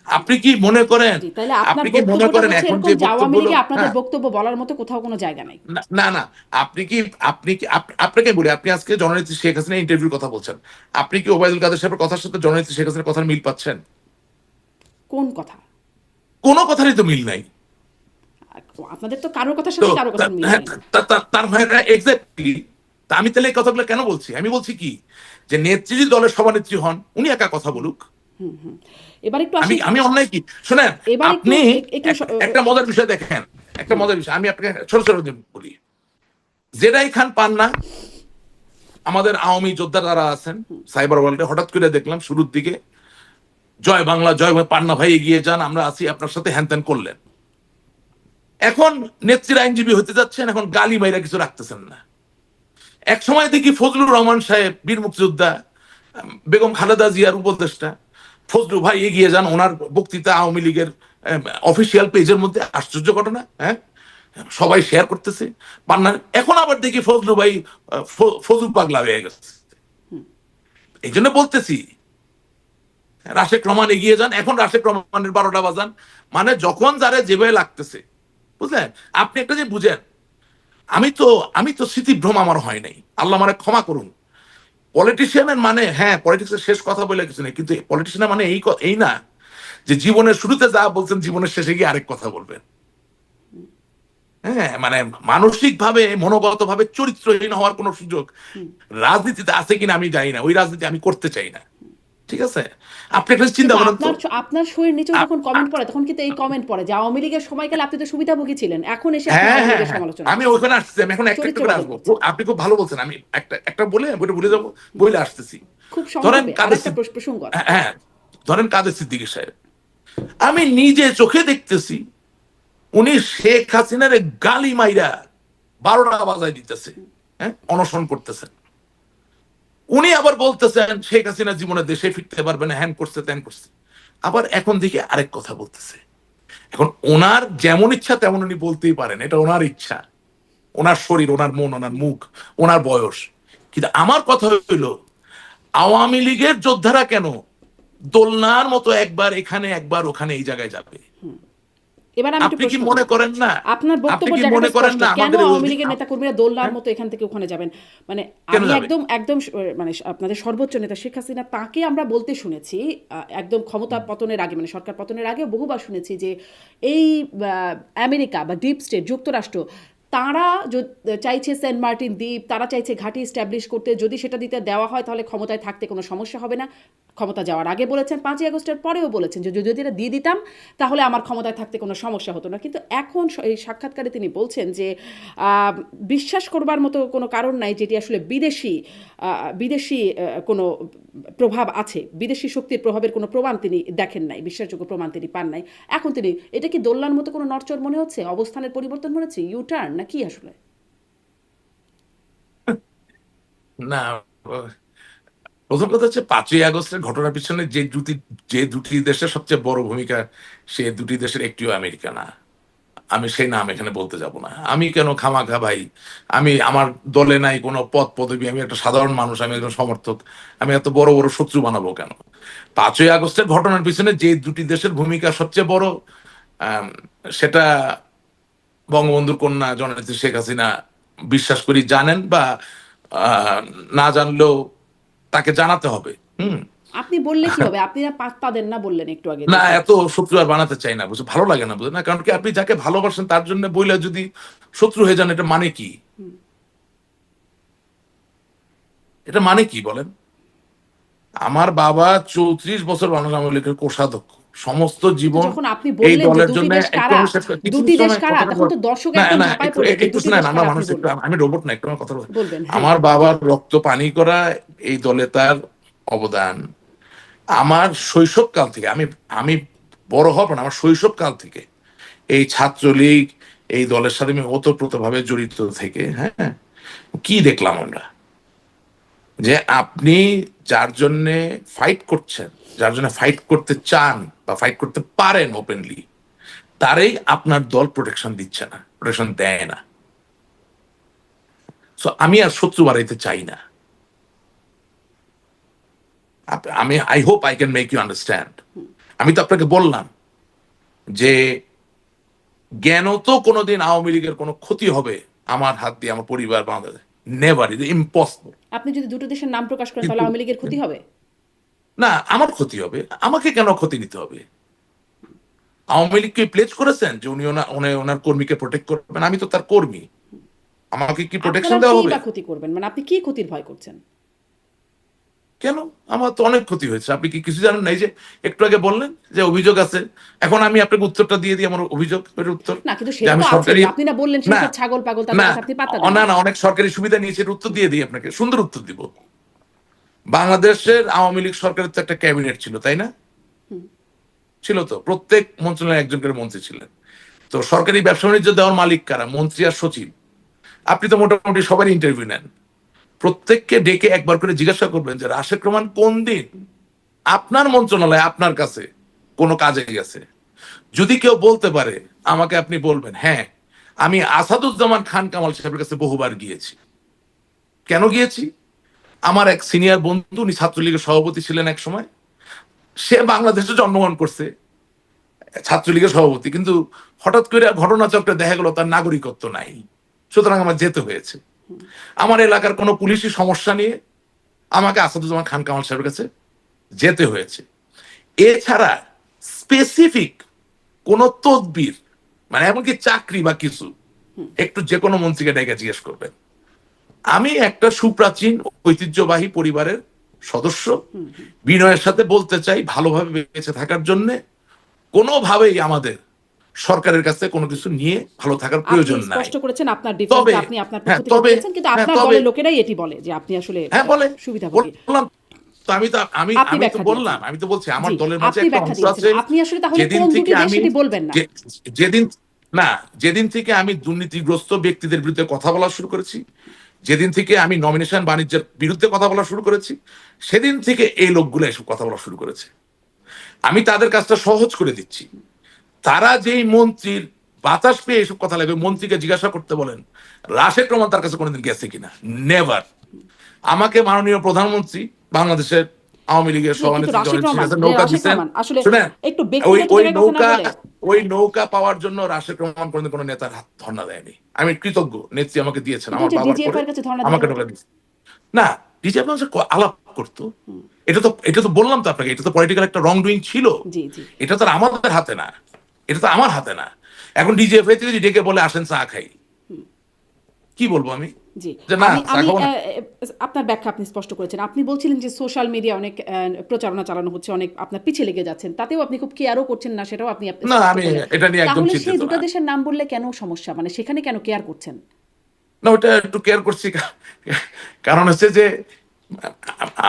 আপনি কি মনে করেন, জি, তাহলে আপনার আপনি কি মনে বক্তব্যটা করেন হচ্ছে এখন এরকম যে যে আওয়ামী বক্তব্যগুলো, লীগে আপনাদের হ্যাঁ, বক্তব্য বলার মতো কোথাও কোনো জায়গা নাই। না না না, আপনাকে বলি, আপনি আজকে জননেত্রী শেখ হাসিনা ইন্টারভিউর কথা বলছেন, আপনি কি ওবায়দুল কাদের সাহেবের কথার সাথে জননেত্রী শেখ হাসিনার কথার মিল পাচ্ছেন? কোন কথা? কোনো কথারই তো মিল নাই। আপনাদের তো কারোর কথার তো সাথে কারোর কথার মিল হ্যাঁ, নাই। তার হয় এক্স্যাক্টলি। তা আমি তাহলে এই কথাগুলো কেন বলছি? আমি বলছি কি, যে নেত্রী যদি দলের সভানেত্রী হন, উনি একা কথা বলুক। এবার একটু আমি আসি, আমি অন্যায় কি? শোনেন, এবার একটু আপনি একটু একটা মজার বিষয় দেখেন, একটা মজার বিষয় আমি আপনাকে ছোট ছোট বলি। জেডাই খান পান্না, আমাদের আওয়ামী যোদ্ধা যারা আছেন সাইবার ওয়ার্ল্ডে, হঠাৎ করে দেখলাম শুরুর দিকে জয় বাংলা জয় বাংলা, পান্না ভাই এগিয়ে যান, আমরা আছি আপনার সাথে, হ্যান ত্যান করলেন। এখন নেত্রীর আইনজীবী হতে যাচ্ছেন, এখন গালি মাইরা কিছু রাখতেছেন না। এক সময় দেখি ফজলুর রহমান সাহেব, বীর মুক্তিযোদ্ধা, বেগম খালেদা জিয়ার উপদেষ্টা, ফজলু ভাই এগিয়ে যান, ওনার বক্তৃতা আওয়ামী লীগের অফিসিয়াল পেজের মধ্যে, আশ্চর্য ঘটনা, হ্যাঁ, সবাই শেয়ার করতেছে পান্নার। এখন আবার দেখি ফজলু ভাই ফজলু পাগলা হয়ে গেছে। এই জন্য বলতেছি, রাশেক রহমান এগিয়ে যান, এখন রাশেক রহমানের 12টা বাজান, মানে যখন যারা যেভাবে লাগতেছে, বুঝলেন? আপনি একটা যে বুঝেন, আমি তো আমি তো স্মৃতিভ্রম আমার হয় নাই, আল্লাহ মানে ক্ষমা করুন। পলিটিশিয়ানের মানে, হ্যাঁ, পলিটিক্সের শেষ কথা বলে কিছু নেই, কিন্তু পলিটিশিয়ানের মানে এই না যে জীবনের শুরুতে যা বলছেন জীবনের শেষে গিয়ে আরেক কথা বলবেন। হ্যাঁ, মানে মানসিক ভাবে, মনোগত ভাবে চরিত্রহীন হওয়ার কোন সুযোগ রাজনীতিতে আছে কিনা আমি জানি না, ওই রাজনীতি আমি করতে চাই না। ঠিক আছে? আপনি একটা চিন্তা কিন্তু করেন তো, আপনার শোয়ের নিচেও আপ- যখন কমেন্ট আ- পড়ে তখন কিন্তু এই কমেন্ট পড়ে যে আওয়ামী লীগের সময়কালে আপনি তো সুবিধাভোগী ছিলেন, এখন এসে আপনি হ্যাঁ আওয়ামী হ্যাঁ লীগের হ্যাঁ, সমালোচনা আমি করছেন, ওখানে আসছি, আমি এখন একটা একটা চরিত্র করে বদল আসবো। করছেন। আপনি খুব ভালো বলছেন, আমি একটা একটা বলে ওটা ভুলে যাবো, বইলে আসতেছি। খুব ধরেন সংক্ষেপে আর কাদের একটা প্রসঙ্গ আছে। হ্যাঁ, ধরেন কাদের সিদ্দিকী সাহেব, আমি নিজে চোখে দেখতেছি উনি শেখ হাসিনার গালি মাইরা 12টা বাজায় দিতেছে, হ্যাঁ, অনশন করতেছেন। উনি আবার বলতেছেন শেখ হাসিনা জীবনে দেশে ফিরতে পারবে না, হ্যান করছে ত্যান করছে। আবার এখন দেখি আরেক কথা বলতেছে। এখন ওনার যেমন ইচ্ছা তেমন উনি বলতেই পারেন, এটা ওনার ইচ্ছা, ওনার শরীর, ওনার মন, ওনার মুখ, ওনার বয়স। কিন্তু আমার কথা হইলো, আওয়ামী লীগের যোদ্ধারা কেন দোলনার মতো একবার এখানে একবার ওখানে এই জায়গায় যাবে? এবার আমি একটু আপনি কি প্রশ্ন মনে করি, করেন না, আপনার আপনি বক্তব্যের কি জায়গাটা মনে করেন স্পষ্ট, না কেন আমাদের আওয়ামী লীগের নেতাকর্মীরা দোলনার হ্যাঁ, মতো এখান থেকে ওখানে যাবেন? মানে কেন আমি যাবে? একদম একদম মানে আপনাদের সর্বোচ্চ নেতা শেখ হাসিনা, তাকে আমরা বলতে শুনেছি একদম ক্ষমতা পতনের আগে, মানে সরকার পতনের আগে বহুবার শুনেছি যে এই আমেরিকা বা ডিপ স্টেট যুক্তরাষ্ট্র, তারা চাইছে সেন্ট মার্টিন দ্বীপ, তারা চাইছে ঘাঁটি স্ট্যাবলিশ করতে, যদি সেটা দিতে দেওয়া হয় তাহলে ক্ষমতায় থাকতে কোনো সমস্যা হবে না। ক্ষমতা যাওয়ার আগে বলেছেন, 5ই আগস্টের পরেও বলেছেন যে যদি এটা দিয়ে দিতাম তাহলে আমার ক্ষমতায় থাকতে কোনো সমস্যা হতো না। কিন্তু এখন এই সাক্ষাৎকারে তিনি বলছেন যে বিশ্বাস করবার মতো কোনো কারণ নাই যেটি আসলে বিদেশি বিদেশি কোনো প্রভাব আছে, বিদেশি শক্তির প্রভাবের কোনো প্রমাণ তিনি দেখেন নাই, বিশ্বাসযোগ্য প্রমাণ তিনি পান নাই। এখন তিনি, এটা কি দোলনার মতো কোনো নড়চড় মনে হচ্ছে, অবস্থানের পরিবর্তন মনে হচ্ছে, ইউটার্ন না কি আসলে? না, প্রথম কথা হচ্ছে 5ই আগস্টের ঘটনার পিছনে যে দুটি দেশের সবচেয়ে বড় ভূমিকা, সে দুটি দেশের একটিও আমেরিকা না। আমি সেই নাম এখানে বলতে যাব না। আমি কেন খামাখা ভাই, আমি আমার দলে নাই কোনো পদ পদবি, আমি একটা সাধারণ মানুষ, আমি একজন সমর্থক, আমি এত বড় বড় শত্রু বানাবো কেন? 5ই আগস্টের ঘটনার পিছনে যে দুটি দেশের ভূমিকা সবচেয়ে বড়, আম, সেটা বঙ্গবন্ধুর কন্যা জননেত্রী শেখ হাসিনা বিশ্বাস করি জানেন, বা আহ, না জানলেও তাকে জানাতে হবে। হুম। আপনি বললে কি হবে? আপনি না পাত্তা দেন না বললেন একটু আগে না, যে এত শত্রু আর বানাতে চাই না, বুঝে ভালো লাগে না, বুঝে না, কারণ কি আপনি যাকে ভালোবাসেন তার জন্য বইলে যদি শত্রু হয়ে যান, এটা মানে কি? এটা মানে কি বলেন? আমার বাবা 34 বছর বাংলা আওয়ামী লীগের কোষাধ্যক্ষ, সমস্ত কিন্তু জীবন যখন আপনি এই বললেন যে দলের দুটি জন্য। দেশ একটু কারা, আমি কিছু দুটি দেশ সময় কারা, কথাটা তখন তো দর্শক না একদম না, ঝাঁপায় একটু পড়বে যে একটু দুটি শোনেন, দেশ আমরা কারা আপনি মানুষ, একটু বলবেন। আমি রোবট না, একটু আমার কথা বলবেন, হ্যাঁ। আমার বাবার রক্ত পানি করা এই দলে তার অবদান আমার শৈশবকাল থেকে, আমি আমি বড় হব না, আমার শৈশবকাল থেকে এই ছাত্রলীগ, এই দলের সাথে আমি ওতপ্রোতভাবে জড়িত থেকে, হ্যাঁ, কি দেখলাম আমরা, যে আপনি যার জন্য ফাইট করছেন, যার জন্য ফাইট করতে চান বা ফাইট করতে পারেন ওপেনলি, তারই আপনার দল প্রোটেকশন দিচ্ছে না। প্রোটেকশন দেয় না। সো আমি আর শত্রু বাড়াইতে চাই না। আমি I hope I can make you understand. আমি তো আপনাকে বললাম যে জ্ঞানত কোনোদিন আওয়ামী লীগের কোনো ক্ষতি হবে আমার হাত দিয়ে, আমার পরিবার, বাংলাদেশ, নেভার, ইজ ইম্পসিবল। আপনি যদি দুটো দেশের নাম প্রকাশ করেন কিন্তু তাহলে আওয়ামী লীগের ক্ষতি হবে? না, আমার ক্ষতি হবে। আমাকে কেন ক্ষতি নিতে হবে? আওয়ামী লীগকে প্লেজ করেছেন যে উনি ওনার কর্মীকে প্রোটেক্ট করবেন। আমি তো তার কর্মী, আমাকে কি প্রোটেকশন আপনারা দেওয়া কি হবে? বা ক্ষতি করবেন, মানে আপনি কি ক্ষতির ভয় করছেন? কেন? আমার তো অনেক ক্ষতি হয়েছে। আপনি কি কিছু জানেন না? এই যে একটু আগে বললেন যে অভিযোগ আছে, এখন আমি আপনাকে উত্তরটা দিয়ে দিই, আমার অভিযোগের উত্তর। না, কিন্তু যে সেটা আমি তো আছে, সরকারি, আপনি না বললেন না সেসব ছাগল পাগল, তাদের না কথা আপনি পাত্তা দেন না না। না, অনেক সরকারি সুবিধা নিয়েছে, এর উত্তর দিয়ে দিই আপনাকে, সুন্দর উত্তর দিব। বাংলাদেশের আওয়ামী লীগ সরকারের তো একটা ক্যাবিনেট ছিল, তাই না? ছিল তো, প্রত্যেক মন্ত্রণালয়ে একজন করে মন্ত্রী ছিলেন। তো সরকারি ব্যবসা বাণিজ্য দেওয়ার মালিক কারা? মন্ত্রী আর সচিব। আপনি তো মোটামুটি সবারই ইন্টারভিউ নেন। প্রত্যেককে ডেকে একবার করে জিজ্ঞাসা করবেন যে রাশেদ রহমান কোন দিন আপনার মন্ত্রণালয়ে আপনার কাছে কোনো কাজে গেছে। যদি কেউ বলতে পারে, আমাকে আপনি বলবেন হ্যাঁ আমি আসাদুজ্জামান খান কামাল সাহেবের কাছে বহুবার গিয়েছি। কেন গিয়েছি? আমার এক সিনিয়র বন্ধু, উনি ছাত্রলীগের সভাপতি ছিলেন এক সময়, সে বাংলাদেশে জন্মগ্রহণ করছে, ছাত্রলীগের সভাপতি, কিন্তু হঠাৎ করে ঘটনাচক্রে দেখা গেল তার নাগরিকত্ব নাই, সুতরাং আমার যেতে হয়েছে। আমার এলাকার কোনো পুলিশি সমস্যা নিয়ে আমাকে আসাদুজ্জামান খান কামাল সাহেবের কাছে যেতে হয়েছে। এছাড়া স্পেসিফিক কোন তদবির, মানে এমনকি চাকরি বা কিছু, একটু যে কোনো মন্ত্রীকে ডেকে জিজ্ঞেস করবেন। আমি একটা সুপ্রাচীন ঐতিহ্যবাহী পরিবারের সদস্য, বিনয়ের সাথে বলতে চাই, ভালোভাবে বেঁচে থাকার জন্য কোনোভাবেই আমাদের সরকারের কাছে কোনো কিছু নিয়ে ভালো থাকার আপনি প্রয়োজন নাই। স্পষ্ট করেছেন আপনার তবে ডিফেন্সে, আপনি আপনার পক্ষ হ্যাঁ থেকে তবে বলেছেন, কিন্তু হ্যাঁ আপনার তবে দলের লোকেরাই এটি বলে যে আপনি আসলে হ্যাঁ বলে সুবিধাভোগী। বললাম তো, আমি আপনি আমি তো ব্যাখ্যা বললাম, দিয়েছেন। আমি তো বলছি আমার জি, দলের মাঝে আপনি একটা ব্যাখ্যা অংশ দিয়েছেন। আছে। আপনি আসলে তাহলে যেদিন কোন থেকে দুটি দেশ আমি সেটি বলবেন না। যেদিন না, যেদিন থেকে আমি দুর্নীতিগ্রস্ত ব্যক্তিদের বিরুদ্ধে কথা বলা শুরু করেছি, যেদিন থেকে আমি নমিনেশন বাণিজ্যের বিরুদ্ধে কথা বলা শুরু করেছি, সেদিন থেকে এই লোকগুলো এসব কথা বলা শুরু করেছে। আমি তাদের কাজটা সহজ করে দিচ্ছি। তারা যেই মন্ত্রীর বাতাস পেয়ে এসব কথা লাগবে, মন্ত্রীকে জিজ্ঞাসা করতে বলেন রাশেদ রহমান তার কাছে কোনোদিন গেছে কিনা। নেভার। আমাকে মাননীয় প্রধানমন্ত্রী, বাংলাদেশের আওয়ামী লীগের জি, কিন্তু সভানেত্রী রাশেদ রহমান, নৌকা রাশেদ দিচ্ছেন, রহমান আসলে শুনেন, একটু ওই ব্যক্তিগত ওই জায়গায় কথা না নৌকা, বলে। ওই নৌকা পাওয়ার জন্য রাশেদ রহমান কোনোদিন কোনো নেতার হাত ধর্ণা দেয়নি। আমি কৃতজ্ঞ, নেত্রী আমাকে দিয়েছেন, কিন্তু আমার ওই যে বাবার ডিজিএফ পরে এর কাছে ধর্ণা দিলেন আমাকে না তো। নৌকা দিয়েছে। না, ডিজে আলাপ করতো। এটা তো বললাম তো আপনাকে, এটা তো পলিটিক্যাল একটা রং ডুইং ছিল। জি, জি, এটা তো আর আমাদের হাতে না, এটা তো আমার হাতে না। এখন ডিজিএফআই থেকে যদি ডেকে বলে আসেন চা খাই, কি বলবো আমি? জি। যে না, আমি চা আমি খাবো না। আপনার ব্যাখ্যা আপনি স্পষ্ট করেছেন। আপনি বলছিলেন যে সোশ্যাল মিডিয়া অনেক প্রচারণা চালানো হচ্ছে, অনেক আপনার পিছে লেগে যাচ্ছেন। তাতেও আপনি খুব কেয়ারও করছেন না, সেটাও আপনি না, স্পষ্ট আমি করলেন। এটা নিয়ে একদম তাহলে সেই চিন্তিত দুটো না। দেশের নাম বললে কেন সমস্যা? মানে সেখানে কেন কেয়ার করছেন? না, ওটা একটু কেয়ার করছি, কারণ হচ্ছে যে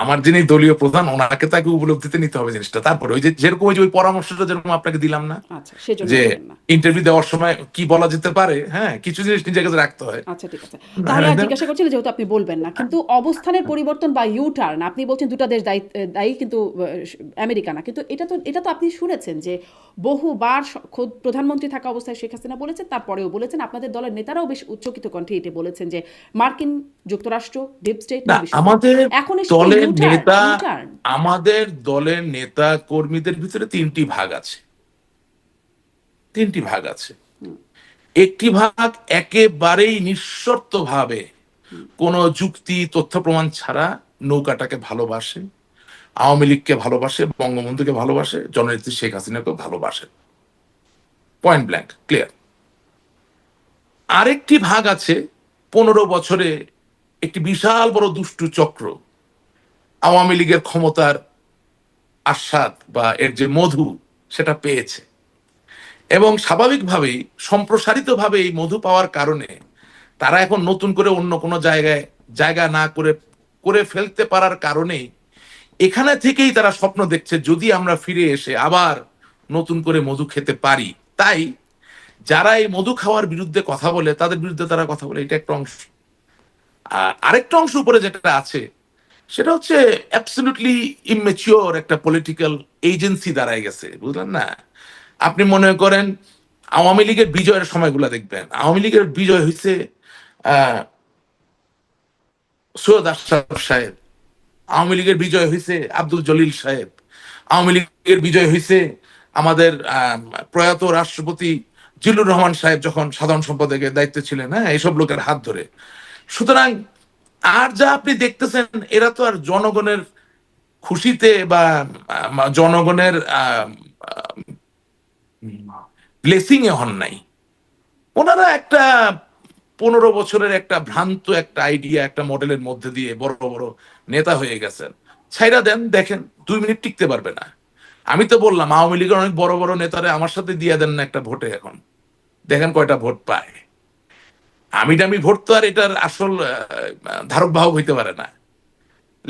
আমার যিনি দলীয় প্রধান, ওনাকে তাকে উপলব্ধিতে নিতে হবে জিনিসটা। তারপরে ওই যে যেরকম ওই যে ওই পরামর্শটা যেরকম আপনাকে দিলাম না, আচ্ছা, সেজন্য যে বললেন না। ইন্টারভিউ দেওয়ার সময় কি বলা যেতে পারে, হ্যাঁ কিছু জিনিস নিজের কাছে রাখতে হয়। আচ্ছা, ঠিক আছে। তাহলে আর জিজ্ঞাসা করছিলেন, যেহেতু আপনি বলবেন না। কিন্তু অবস্থানের পরিবর্তন বা ইউ টার্ন, আপনি বলছেন দুটো দেশ দায়ী, কিন্তু আমেরিকা না। কিন্তু এটা তো আপনি শুনেছেন যে বহুবার খোদ প্রধানমন্ত্রী থাকা অবস্থায় শেখ হাসিনা বলেছেন, তারপরেও বলেছেন, আপনাদের দলের নেতারাও বেশ উচ্চকিত কণ্ঠে এটা বলেছেন যে মার্কিন যুক্তরাষ্ট্র ডিপ স্টেট না, নির্বিশেষে। আমাদের এখন এসে দলের ইউ নেতা, টার্ন। আমাদের দলের নেতা কর্মীদের ভিতরে তিনটি ভাগ আছে। তিনটি ভাগ আছে। একটি ভাগ একেবারেই নিঃশর্ত ভাবে কোনো যুক্তি তথ্য প্রমাণ ছাড়া নৌকাটাকে ভালোবাসে, আওয়ামী লীগকে ভালোবাসে, বঙ্গবন্ধুকে ভালোবাসে, জননেত্রী শেখ হাসিনাকে ভালোবাসে, পয়েন্ট ব্ল্যাঙ্ক ক্লিয়ার। আরেকটি ভাগ আছে 15 বছরে একটি বিশাল বড় দুষ্টু চক্র আওয়ামী লীগের ক্ষমতার আস্বাদ বা এর যে মধু সেটা পেয়েছে, এবং স্বাভাবিকভাবেই সম্প্রসারিতভাবে এই মধু পাওয়ার কারণে তারা এখন নতুন করে অন্য কোনো জায়গায় জায়গা না করে করে ফেলতে পারার কারণেই এখানে থেকেই তারা স্বপ্ন দেখছে যদি আমরা ফিরে এসে আবার নতুন করে মধু খেতে পারি। তাই যারা এই মধু খাওয়ার বিরুদ্ধে কথা বলে তাদের বিরুদ্ধে তারা কথা বলে, এটা একটা অংশ। আর আরেকটা অংশ উপরে যেটা আছে সেটা হচ্ছে অ্যাবসলিউটলি ইমেচিওর একটা পলিটিক্যাল এজেন্সি দাঁড়ায় গেছে, বুঝলেন না? আপনি মনে করেন আওয়ামী লীগের বিজয়ের সময়গুলো দেখবেন, আওয়ামী লীগের বিজয় হয়েছে আহ সৈয়দ আশরাফ সাহেব, আওয়ামী লীগের বিজয় হয়েছে আব্দুল জলিল সাহেব, আওয়ামী লীগের বিজয় হয়েছে আমাদের প্রয়াত রাষ্ট্রপতি জিল্লুর রহমান সাহেব যখন সাধারণ সম্পাদকের দায়িত্বে ছিলেন, হ্যাঁ, এইসব লোকের হাত ধরে। সুতরাং আর যা আপনি দেখতেছেন, এরা তো আর জনগণের খুশিতে বা জনগণের ব্লেসিং এ হন নাই। ওনারা একটা 15 বছরের একটা ভ্রান্ত একটা আইডিয়া, একটা মডেলের মধ্যে দিয়ে বড় বড় নেতা হয়ে গেছেন। ছাইরা দেন, দেখেন 2 মিনিট টিকতে পারবে না। আমি তো বললাম আওয়ামী লীগের অনেক বড় বড় নেতারা আমার সাথে দিয়ে দেন না একটা ভোটে, এখন দেখেন কয়টা ভোট পায়। আমি দামি ভোট তো আর এটার আসল ধারক বাহক হইতে পারে না।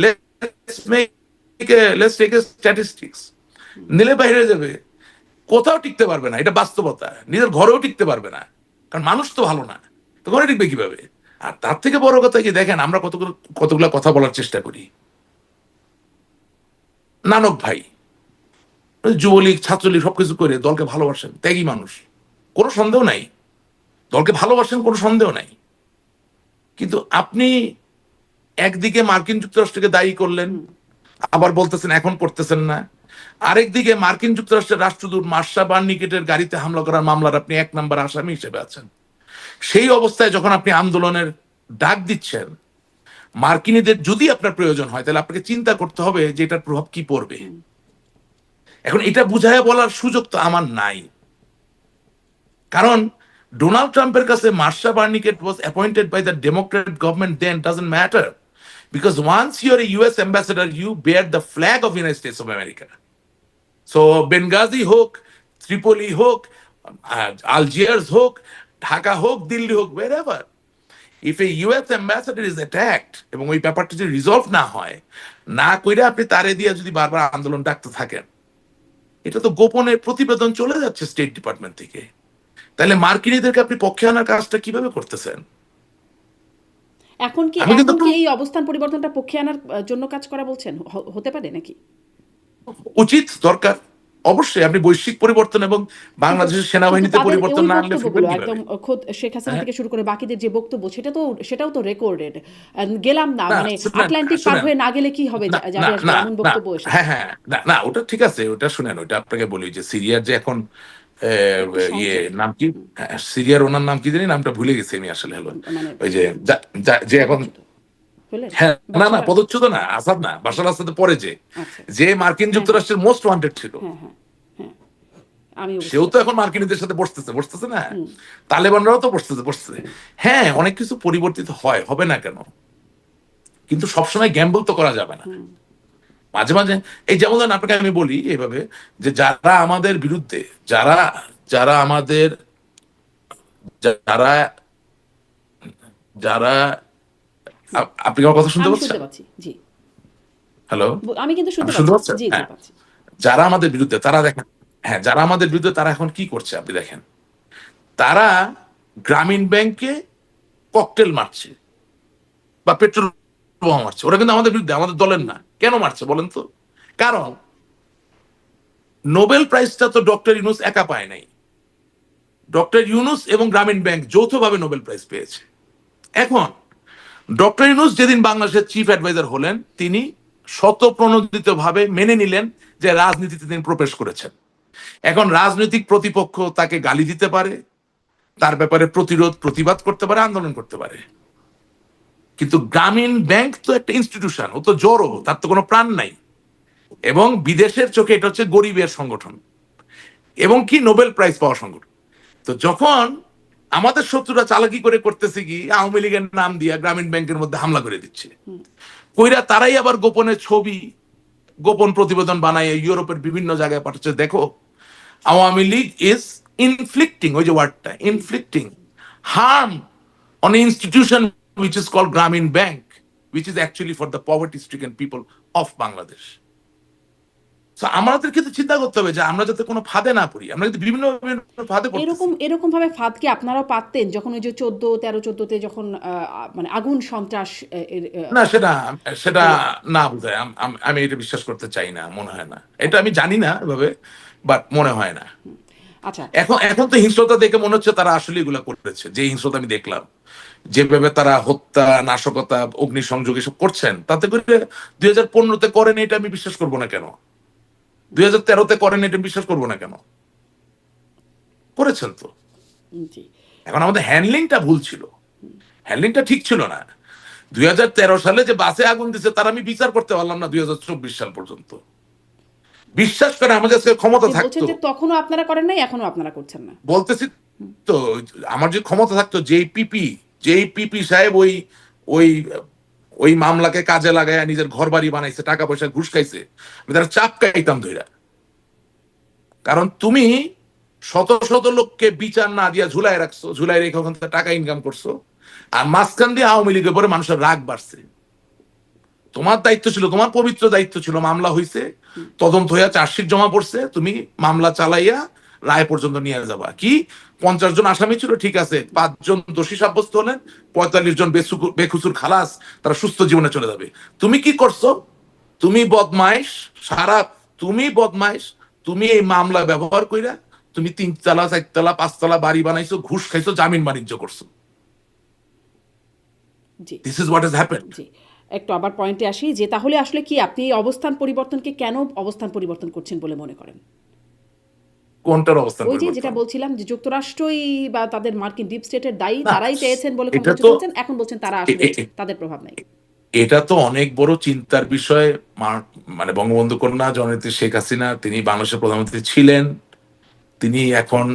লেটস টেক এ স্ট্যাটিস্টিক্স, নিলে বাইরে যাবে, কোথাও টিকতে পারবে না, এটা বাস্তবতা। নিজের ঘরেও টিকতে পারবে না, কারণ মানুষ তো ভালো না, তো ঘরে টিকবে কিভাবে? আর তার থেকে বড় কথা কি, দেখেন আমরা কতগুলা কথা বলার চেষ্টা করি। নানক ভাই যুবলীগ ছাত্রলীগ সবকিছু করে দলকে ভালোবাসেন, ত্যাগী মানুষ, কোনো সন্দেহ নাই, দলকে ভালোবাসেন, কোনো সন্দেহ নাই। কিন্তু আপনি একদিকে মার্কিন যুক্তরাষ্ট্রকে দায়ী করলেন, আবার বলতেছেন এখন করতেছেন না। আরেকদিকে মার্কিন যুক্তরাষ্ট্রের রাষ্ট্রদূত মার্শা বার্নিকেটের গাড়িতে হামলা করার মামলার আপনি 1 নম্বর আসামি হিসেবে আছেন। সেই অবস্থায় যখন আপনি আন্দোলনের ডাক দিচ্ছেন, মার্কিনীদের যদি আপনার প্রয়োজন হয়, তাহলে আপনাকে চিন্তা করতে হবে যে এটার প্রভাব কি পড়বে। এখন এটা বুঝায় বলার সুযোগ তো আমার নাই, কারণ ডোনাল্ড ট্রাম্পের কাছে Marcia Bernicat was appointed by the Democrat government, then doesn't matter, because once you're a US ambassador, you bear the flag of United States of America. So Benghazi হোক, ত্রিপলি হোক, আলজিয়ার্স হোক, ঢাকা হোক, দিল্লি হোক, wherever, if a US ambassador is attacked এবং ওই ব্যাপারটা যদি resolve না হয়, না কইরা আপনি তারে দিয়ে যদি বারবার আন্দোলন ডাকতে থাকেন, এটা তো গোপনে প্রতিবেদন চলে যাচ্ছে স্টেট ডিপার্টমেন্ট থেকে। তাহলে মার্কিনীদেরকে আপনি পক্ষে আনার কাজটা কিভাবে করতেছেন? এখন কি আমি কিন্তু এই অবস্থান পরিবর্তনটা পক্ষে আনার জন্য কাজ করা বলছেন, হতে পারে নাকি? উচিত, দরকার, অবশ্যই। আপনি বৈশ্বিক পরিবর্তন এবং বাংলাদেশের সেনাবাহিনীতে পরিবর্তন না আনলে বক্তব্যগুলো একদম খোদ শেখ হাসিনা থেকে শুরু করে বাকিদের যে বক্তব্য, সেটাও তো রেকর্ডেড। গেলাম না, মানে আটলান্টিক পার হয়ে না গেলে কি হবে, যাবে আসবে, এমন বক্তব্য এসেছে। হ্যাঁ হ্যাঁ, না ওটা ঠিক আছে, ওটা শুনেন, ওটা আপনাকে বলি যে সিরিয়ার যে এখন নাম কি, সিরিয়ার ওনার নাম কি জানি, নামটা ভুলে গেছি আমি আসলে। হলো ওই যে এখন, হ্যাঁ, না পদচ্যুত না, আসাদ না, বাশার আসাদের পরে যে মার্কিন যুক্তরাষ্ট্রের মোস্ট ওয়ান্টেড ছিল, সেও তো এখন মার্কিনীদের সাথে বসতেছে না, তালেবানরাও তো বসতেছে। হ্যাঁ, অনেক কিছু পরিবর্তিত হয়, হবে না কেন, কিন্তু সবসময় গ্যাম্বল তো করা যাবে না। মাঝে মাঝে এই যেমন আপনাকে আমি বলি এইভাবে, যে যারা আমাদের বিরুদ্ধে, যারা আমাদের যারা যারা আপনি আমার কথা শুনতে পাচ্ছেন? হ্যালো, আমি কিন্তু শুনতে পাচ্ছি। জি, হ্যাঁ, যারা আমাদের বিরুদ্ধে, তারা দেখেন, হ্যাঁ, যারা আমাদের বিরুদ্ধে তারা এখন কি করছে আপনি দেখেন, তারা গ্রামীণ ব্যাংকে ককটেল মারছে বা পেট্রোল বোমা মারছে। ওরা কিন্তু আমাদের বিরুদ্ধে, আমাদের দলের না। কেন মারছে বলেন তো? কারণ নোবেল প্রাইজটা তো ডক্টর ইউনূস একা পায় নাই, ডক্টর ইউনূস এবং গ্রামীণ ব্যাংক যৌথভাবে নোবেল প্রাইজ পেয়েছে। এখন ডক্টর ইউনূস যেদিন বাংলাদেশের চিফ অ্যাডভাইজার হলেন, তিনি স্বতঃপ্রণোদিত ভাবে মেনে নিলেন যে রাজনীতিতে তিনি প্রবেশ করেছেন। এখন রাজনৈতিক প্রতিপক্ষ তাকে গালি দিতে পারে, তার ব্যাপারে প্রতিবাদ করতে পারে, আন্দোলন করতে পারে, কিন্তু গ্রামীণ ব্যাংক তো একটা ইনস্টিটিউশন, ও তো জড়ো, তার তো কোনো প্রাণ নাই। এবং বিদেশের চোখে এটা হচ্ছে গরিবের সংগঠন এবং কি নোবেল প্রাইজ পাওয়া সংগঠন। তো যখন আমাদের শত্রুরা চালাকি করে করতেছে কি, আওয়ামী লীগের নাম দিয়া গ্রামীণ ব্যাংকের মধ্যে হামলা করে দিচ্ছে, কইরা তারাই আবার গোপনে ছবি, গোপন প্রতিবেদন বানায় ইউরোপের বিভিন্ন জায়গায় পাঠাচ্ছে, দেখো আওয়ামী লীগ ইজ ইনফ্লিক্টিং, ওই যে ওয়ার্ডটা, inflicting harm on an institution which is called Grameen Bank, which is actually for the poverty-stricken people of Bangladesh. So আমাদের কিন্তু চিন্তা করতে হবে যে আমরা যাতে কোনো ফাঁদে না পড়ি, আমরা কিন্তু বিভিন্ন ফাঁদে পড়তেছি। এরকম ভাবে ফাঁদ কি আপনারাও পাততেন যখন ওই যে 14-13-14-তে যখন মানে আগুন সন্ত্রাস? না, সেটা না, বোধহয় আমি এটা বিশ্বাস করতে চাই না, মনে হয় না, এটা আমি জানি না এভাবে, বাট মনে হয় না। আচ্ছা, এখন এখন তো হিংস্রতা দেখে মনে হচ্ছে তারা আসলে এগুলো করেছে, যে হিংস্রতা আমি দেখলাম, যেভাবে তারা হত্যা, নাশকতা, অগ্নিসংযোগ এসব করছেন, তাতে করে 2015-তে করেন এটা আমি বিশ্বাস করবো না কেন, 2013-তে করেন এটা বিশ্বাস করবো না কেন, করেছেন তো। জি, এখন আমাদের হ্যান্ডলিংটা ভুল ছিল, হ্যান্ডলিংটা ঠিক ছিল না। 2013 সালে যে বাসে আগুন দিচ্ছে তার আমি বিচার করতে পারলাম না 2024 সাল পর্যন্ত। বিশ্বাস করে আমাদের কাছে ক্ষমতা আপনি বলছেন থাকতো, যে তখনও আপনারা করেন নাই, এখনো আপনারা করছেন না। বলতেছি তো, আমার যে ক্ষমতা থাকতো, যেই পিপি সাহেব ওই ওই ওই মামলাকে কাজে লাগায় নিজের ঘর বাড়ি বানাইছে, টাকা পয়সা ঘুষ খাইছে, আমি তারা চাপ খাইতাম ধইরা। কারণ তুমি শত শত লোককে বিচার না দিয়া ঝুলাই রাখছো, ঝুলাই রেখে ওখান থেকে টাকা ইনকাম করছো, আর মাঝখান দিয়ে আওয়ামী লীগের পরে মানুষের রাগ বাড়ছে। তোমার দায়িত্ব ছিল, তোমার পবিত্র দায়িত্ব ছিল, মামলা হইছে, তদন্ত হইয়া চার্জশিট জমা পড়ছে, তুমি মামলা চালাইয়া রায় পর্যন্ত নিয়ে যাবা। কি 50 জন আসামি ছিল, ঠিক আছে, 5 জন দোষী সাব্যস্ত হলেন, 45 জন বেকুসুর খালাস, তারা সুস্থ জীবনে চলে যাবে। তুমি কি করছো? তুমি বদমাইশ, তুমি বদমাইশ, তুমি এই মামলা ব্যবহার কইরা তুমি 3 তলা 4 তলা 5 তলা বাড়ি বানাইছো, ঘুষ খাইছো, জামিন বাণিজ্য করছো। জি, this is what has happened. জি। একটু আবার পয়েন্টে আসি যে তাহলে আসলে কি আপনি এই অবস্থান পরিবর্তনকে কেন অবস্থান পরিবর্তন করছেন বলে মনে করেন? কোনটার অবস্থান ওই যে যেটা পরিবর্তন? বলছিলাম যে যুক্তরাষ্ট্রই বা তাদের মার্কিন ডিপ স্টেটের দায়ী, না, তারাই চেয়েছেন বলে এটা ক্ষমতা তো চলছেন, এখন বলছেন তারা আসলে তাদের প্রভাব নাই। এটা তো অনেক বড় চিন্তার বিষয়। মানে বঙ্গবন্ধু কন্যা জননেত্রী শেখ হাসিনা, তিনি বাংলাদেশের প্রধানমন্ত্রী ছিলেন, তিনি এখন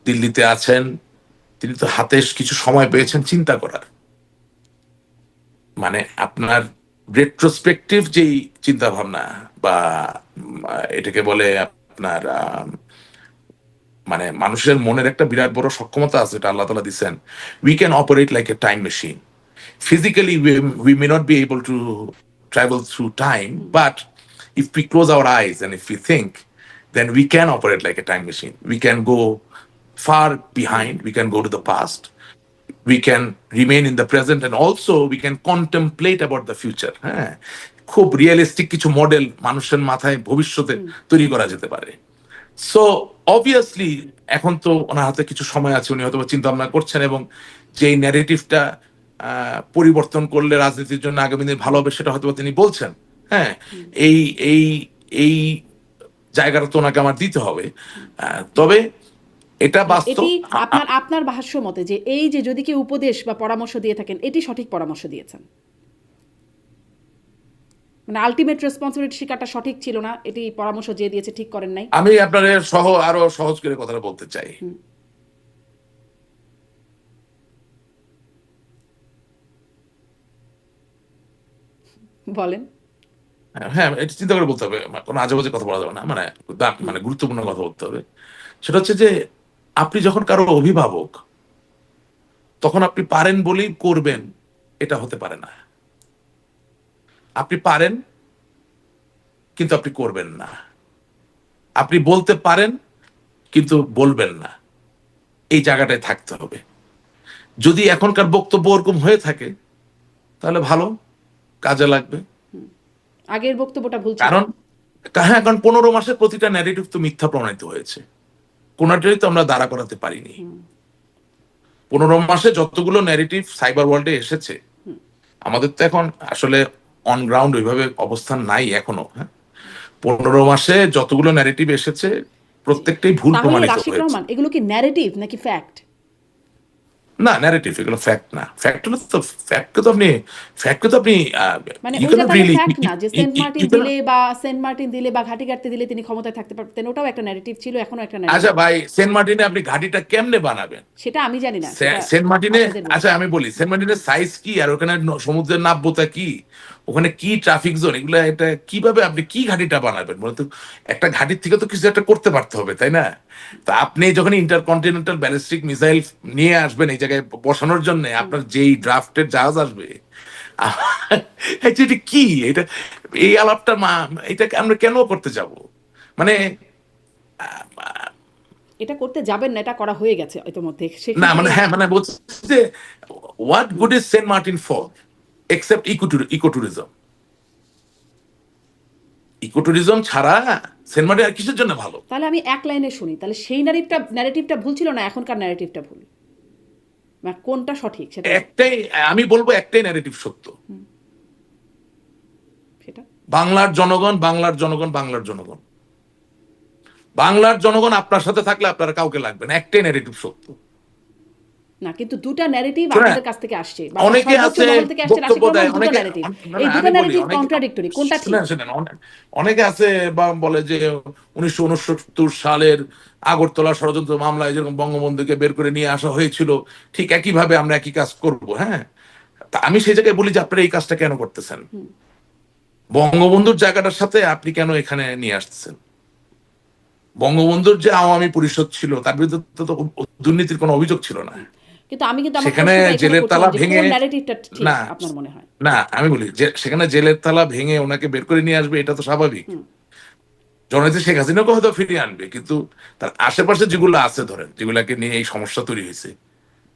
দিল্লিতে আছেন, তিনি তো হাতে কিছু সময় পেয়েছেন চিন্তা করার। মানে আপনার রেট্রোস্পেকটিভ যেই চিন্তা ভাবনা বা এটাকে বলে আপনার মানে মানুষের মনের একটা বিরাট বড় সক্ষমতা আছে, এটা আল্লাহ তাআলা দিচ্ছেন। We can operate like a time machine. Physically, we may not be able to travel through time, but if we close our eyes and if we think, then we can operate like a time machine. We can go far behind, we can go to the past, we can remain in the present, and also we can contemplate about the future. হ্যাঁ, খুব realistic কিছু model মানুষের মাথায় ভবিষ্যতে তৈরি করা যেতে পারে। সো অবভিয়াসলি এখন তো ওনার হাতে কিছু সময় আছে, উনি হয়তো চিন্তা ভাবনা করছেন, এবং যেই ন্যারেটিভটা পরিবর্তন করলে রাজনীতির জন্য আগামী দিন ভালো হবে সেটা হয়তো তিনি বলছেন। হ্যাঁ, এই এই এই জায়গাটা তো ওনাকে আমার দিতে হবে। তবে এটা বাস্তব। এটি আপনার আপনার ভাষ্য মতে যে এই যে যদি কেউ উপদেশ বা পরামর্শ দিয়ে থাকেন, এটি সঠিক পরামর্শ দিয়েছেন, মানে আলটিমেট রেসপন্সিবিলিটি শিকারটা সঠিক ছিল না, এটি পরামর্শ যে দিয়েছে ঠিক করেন নাই। আমি আপনার আরো সহজ করে কথাটা বলতে চাই। বলেন। হ্যাঁ, এটা চিন্তা করে বলতে হবে, কোনো আজে বাজে কথা বলা যাবে না, মানে মানে গুরুত্বপূর্ণ কথা বলতে হবে। সেটা হচ্ছে যে আপনি যখন কারো অভিভাবক, তখন আপনি পারেন বলেই করবেন এটা হতে পারে না। আপনি পারেন কিন্তু আপনি করবেন না, আপনি বলতে পারেন কিন্তু বলবেন না, এই জায়গাটায় থাকতে হবে। যদি এখনকার বক্তব্য ওরকম হয়ে থাকে তাহলে ভালো, কাজে লাগবে। আগের বক্তব্যটা ভুল ছিল। কারণ হ্যাঁ, কারণ 15 মাসের প্রতিটা ন্যারেটিভ তো মিথ্যা প্রমাণিত হয়েছে, কোনটাই তো আমরা দাঁড়া করাতে পারিনি। 15 মাসে যতগুলো ন্যারেটিভ সাইবার ওয়ার্ল্ডে এসেছে, আমাদের তো এখন আসলে অন গ্রাউন্ড ওইভাবে অবস্থান নাই এখনো। হ্যাঁ, 15 মাসে যতগুলো ন্যারেটিভ এসেছে প্রত্যেকটাই ভুল তাহলে প্রমাণিত রাশিক হয়েছে। রহমান, এগুলো কি ন্যারেটিভ নাকি ফ্যাক্ট? না, ন্যারেটিভ, এগুলো ফ্যাক্ট না। ফ্যাক্ট হলো তো, ফ্যাক্টকে তো আপনি মানে ইউ ওইটা ক্যানট তাহলে রিয়েলি, ফ্যাক্ট না যে সেন্ট মার্টিন দিলে বা ঘাটিগাড়তে দিলে তিনি ক্ষমতায় থাকতে পারতেন, ওটাও একটা ন্যারেটিভ ছিল, এখনো একটা আচ্ছা ন্যারেটিভ। ভাই, সেন্ট মার্টিনে আপনি ঘাটিটা কেমনে বানাবেন? সেটা আমি জানি না, সেটা সেন্ট মার্টিনে, আপনাদের আচ্ছা বিষয়। আমি বলি, সেন্ট মার্টিনের সাইজ কি, আর ওখানে সমুদ্রের নাব্যতা কি, ওখানে কি ট্রাফিক জোন, এগুলো এটা কিভাবে আপনি কি ঘাটিটা বানাবেন? বলতো একটা ঘাটির থেকে তো কিছু একটা করতে পারতে হবে, তাই না? তা আপনি যখন ইন্টারকন্টিনেন্টাল ব্যালিস্টিক মিসাইল নিয়ে আসবেন এই জায়গায় বসানোর জন্য, আপনার যেই ড্রাফটের জাহাজ আসবে, এটা কি, এটা এই আলাপটা এটা আমরা কেন করতে যাব? মানে এটা করতে যাবেন না, এটা করা হয়ে গেছে ইতোমধ্যে। না, সেখান মানে থেকে হ্যাঁ, মানে বলছি যে what good is Saint Martin for except ecotourism? Ecotourism ছাড়া সেন্ট মার্টিন আর কিসের জন্য ভালো? তাহলে আমি এক লাইনে শুনি, তাহলে সেই ন্যারেটিভটা ভুল ছিল না এখনকার ন্যারেটিভটা ভুল, মানে কোনটা সঠিক সেটা একটাই, আমি বলবো একটাই ন্যারেটিভ সত্য, সেটা বাংলার জনগণ, বাংলার জনগণ, বাংলার জনগণ, বাংলার জনগণ আপনার সাথে থাকলে আপনারা কাউকে লাগবে না, একটাই ন্যারেটিভ সত্য। না, কিন্তু দুটা ন্যারেটিভ শোনেন, আপনাদের কাছ থেকে আসছে বা অনেকে সর্বোচ্চ আছে মহল থেকে আসছে বক্তব্য রাশিদ দেয়, রহমান, দুটো অনেকে ন্যারেটিভ, না, এই না, দুটো আমি বলি ন্যারেটিভ অনেকে, কন্ট্রাডিক্টরি, কোনটা ঠিক? শুনেন শুনেন, অনেকে আছে বা বলে যে 1969 সালের আগরতলা ষড়যন্ত্র মামলায় যেরকম বঙ্গবন্ধুকে বের করে নিয়ে আসা হয়েছিল, ঠিক একইভাবে আমরা একই কাজ করব। হ্যাঁ, তা আমি সেই জায়গায় বলি যে আপনারা এই কাজটা কেন করতেছেন? বঙ্গবন্ধুর জায়গাটার সাথে আপনি কেন এখানে নিয়ে আসতেছেন? বঙ্গবন্ধুর যে আওয়ামী পরিষদ ছিল তার বিরুদ্ধে তো দুর্নীতির কোনো অভিযোগ ছিল না। কিন্তু আমি কিন্তু আমার সেখানে প্রশ্নটা এখানে জেলের তালা করছিলাম যে ভেঙে, কোন ন্যারেটিভটা ঠিক না আপনার মনে হয়? না, আমি বলি যে সেখানে জেলের তালা ভেঙে ওনাকে বের করে নিয়ে আসবে, এটা তো স্বাভাবিক। জননেত্রী শেখ হাসিনাকে হয়তো ফিরিয়ে আনবে, কিন্তু তার আশেপাশে যেগুলো আছে, ধরেন যেগুলাকে নিয়ে এই সমস্যা তৈরি হয়েছে,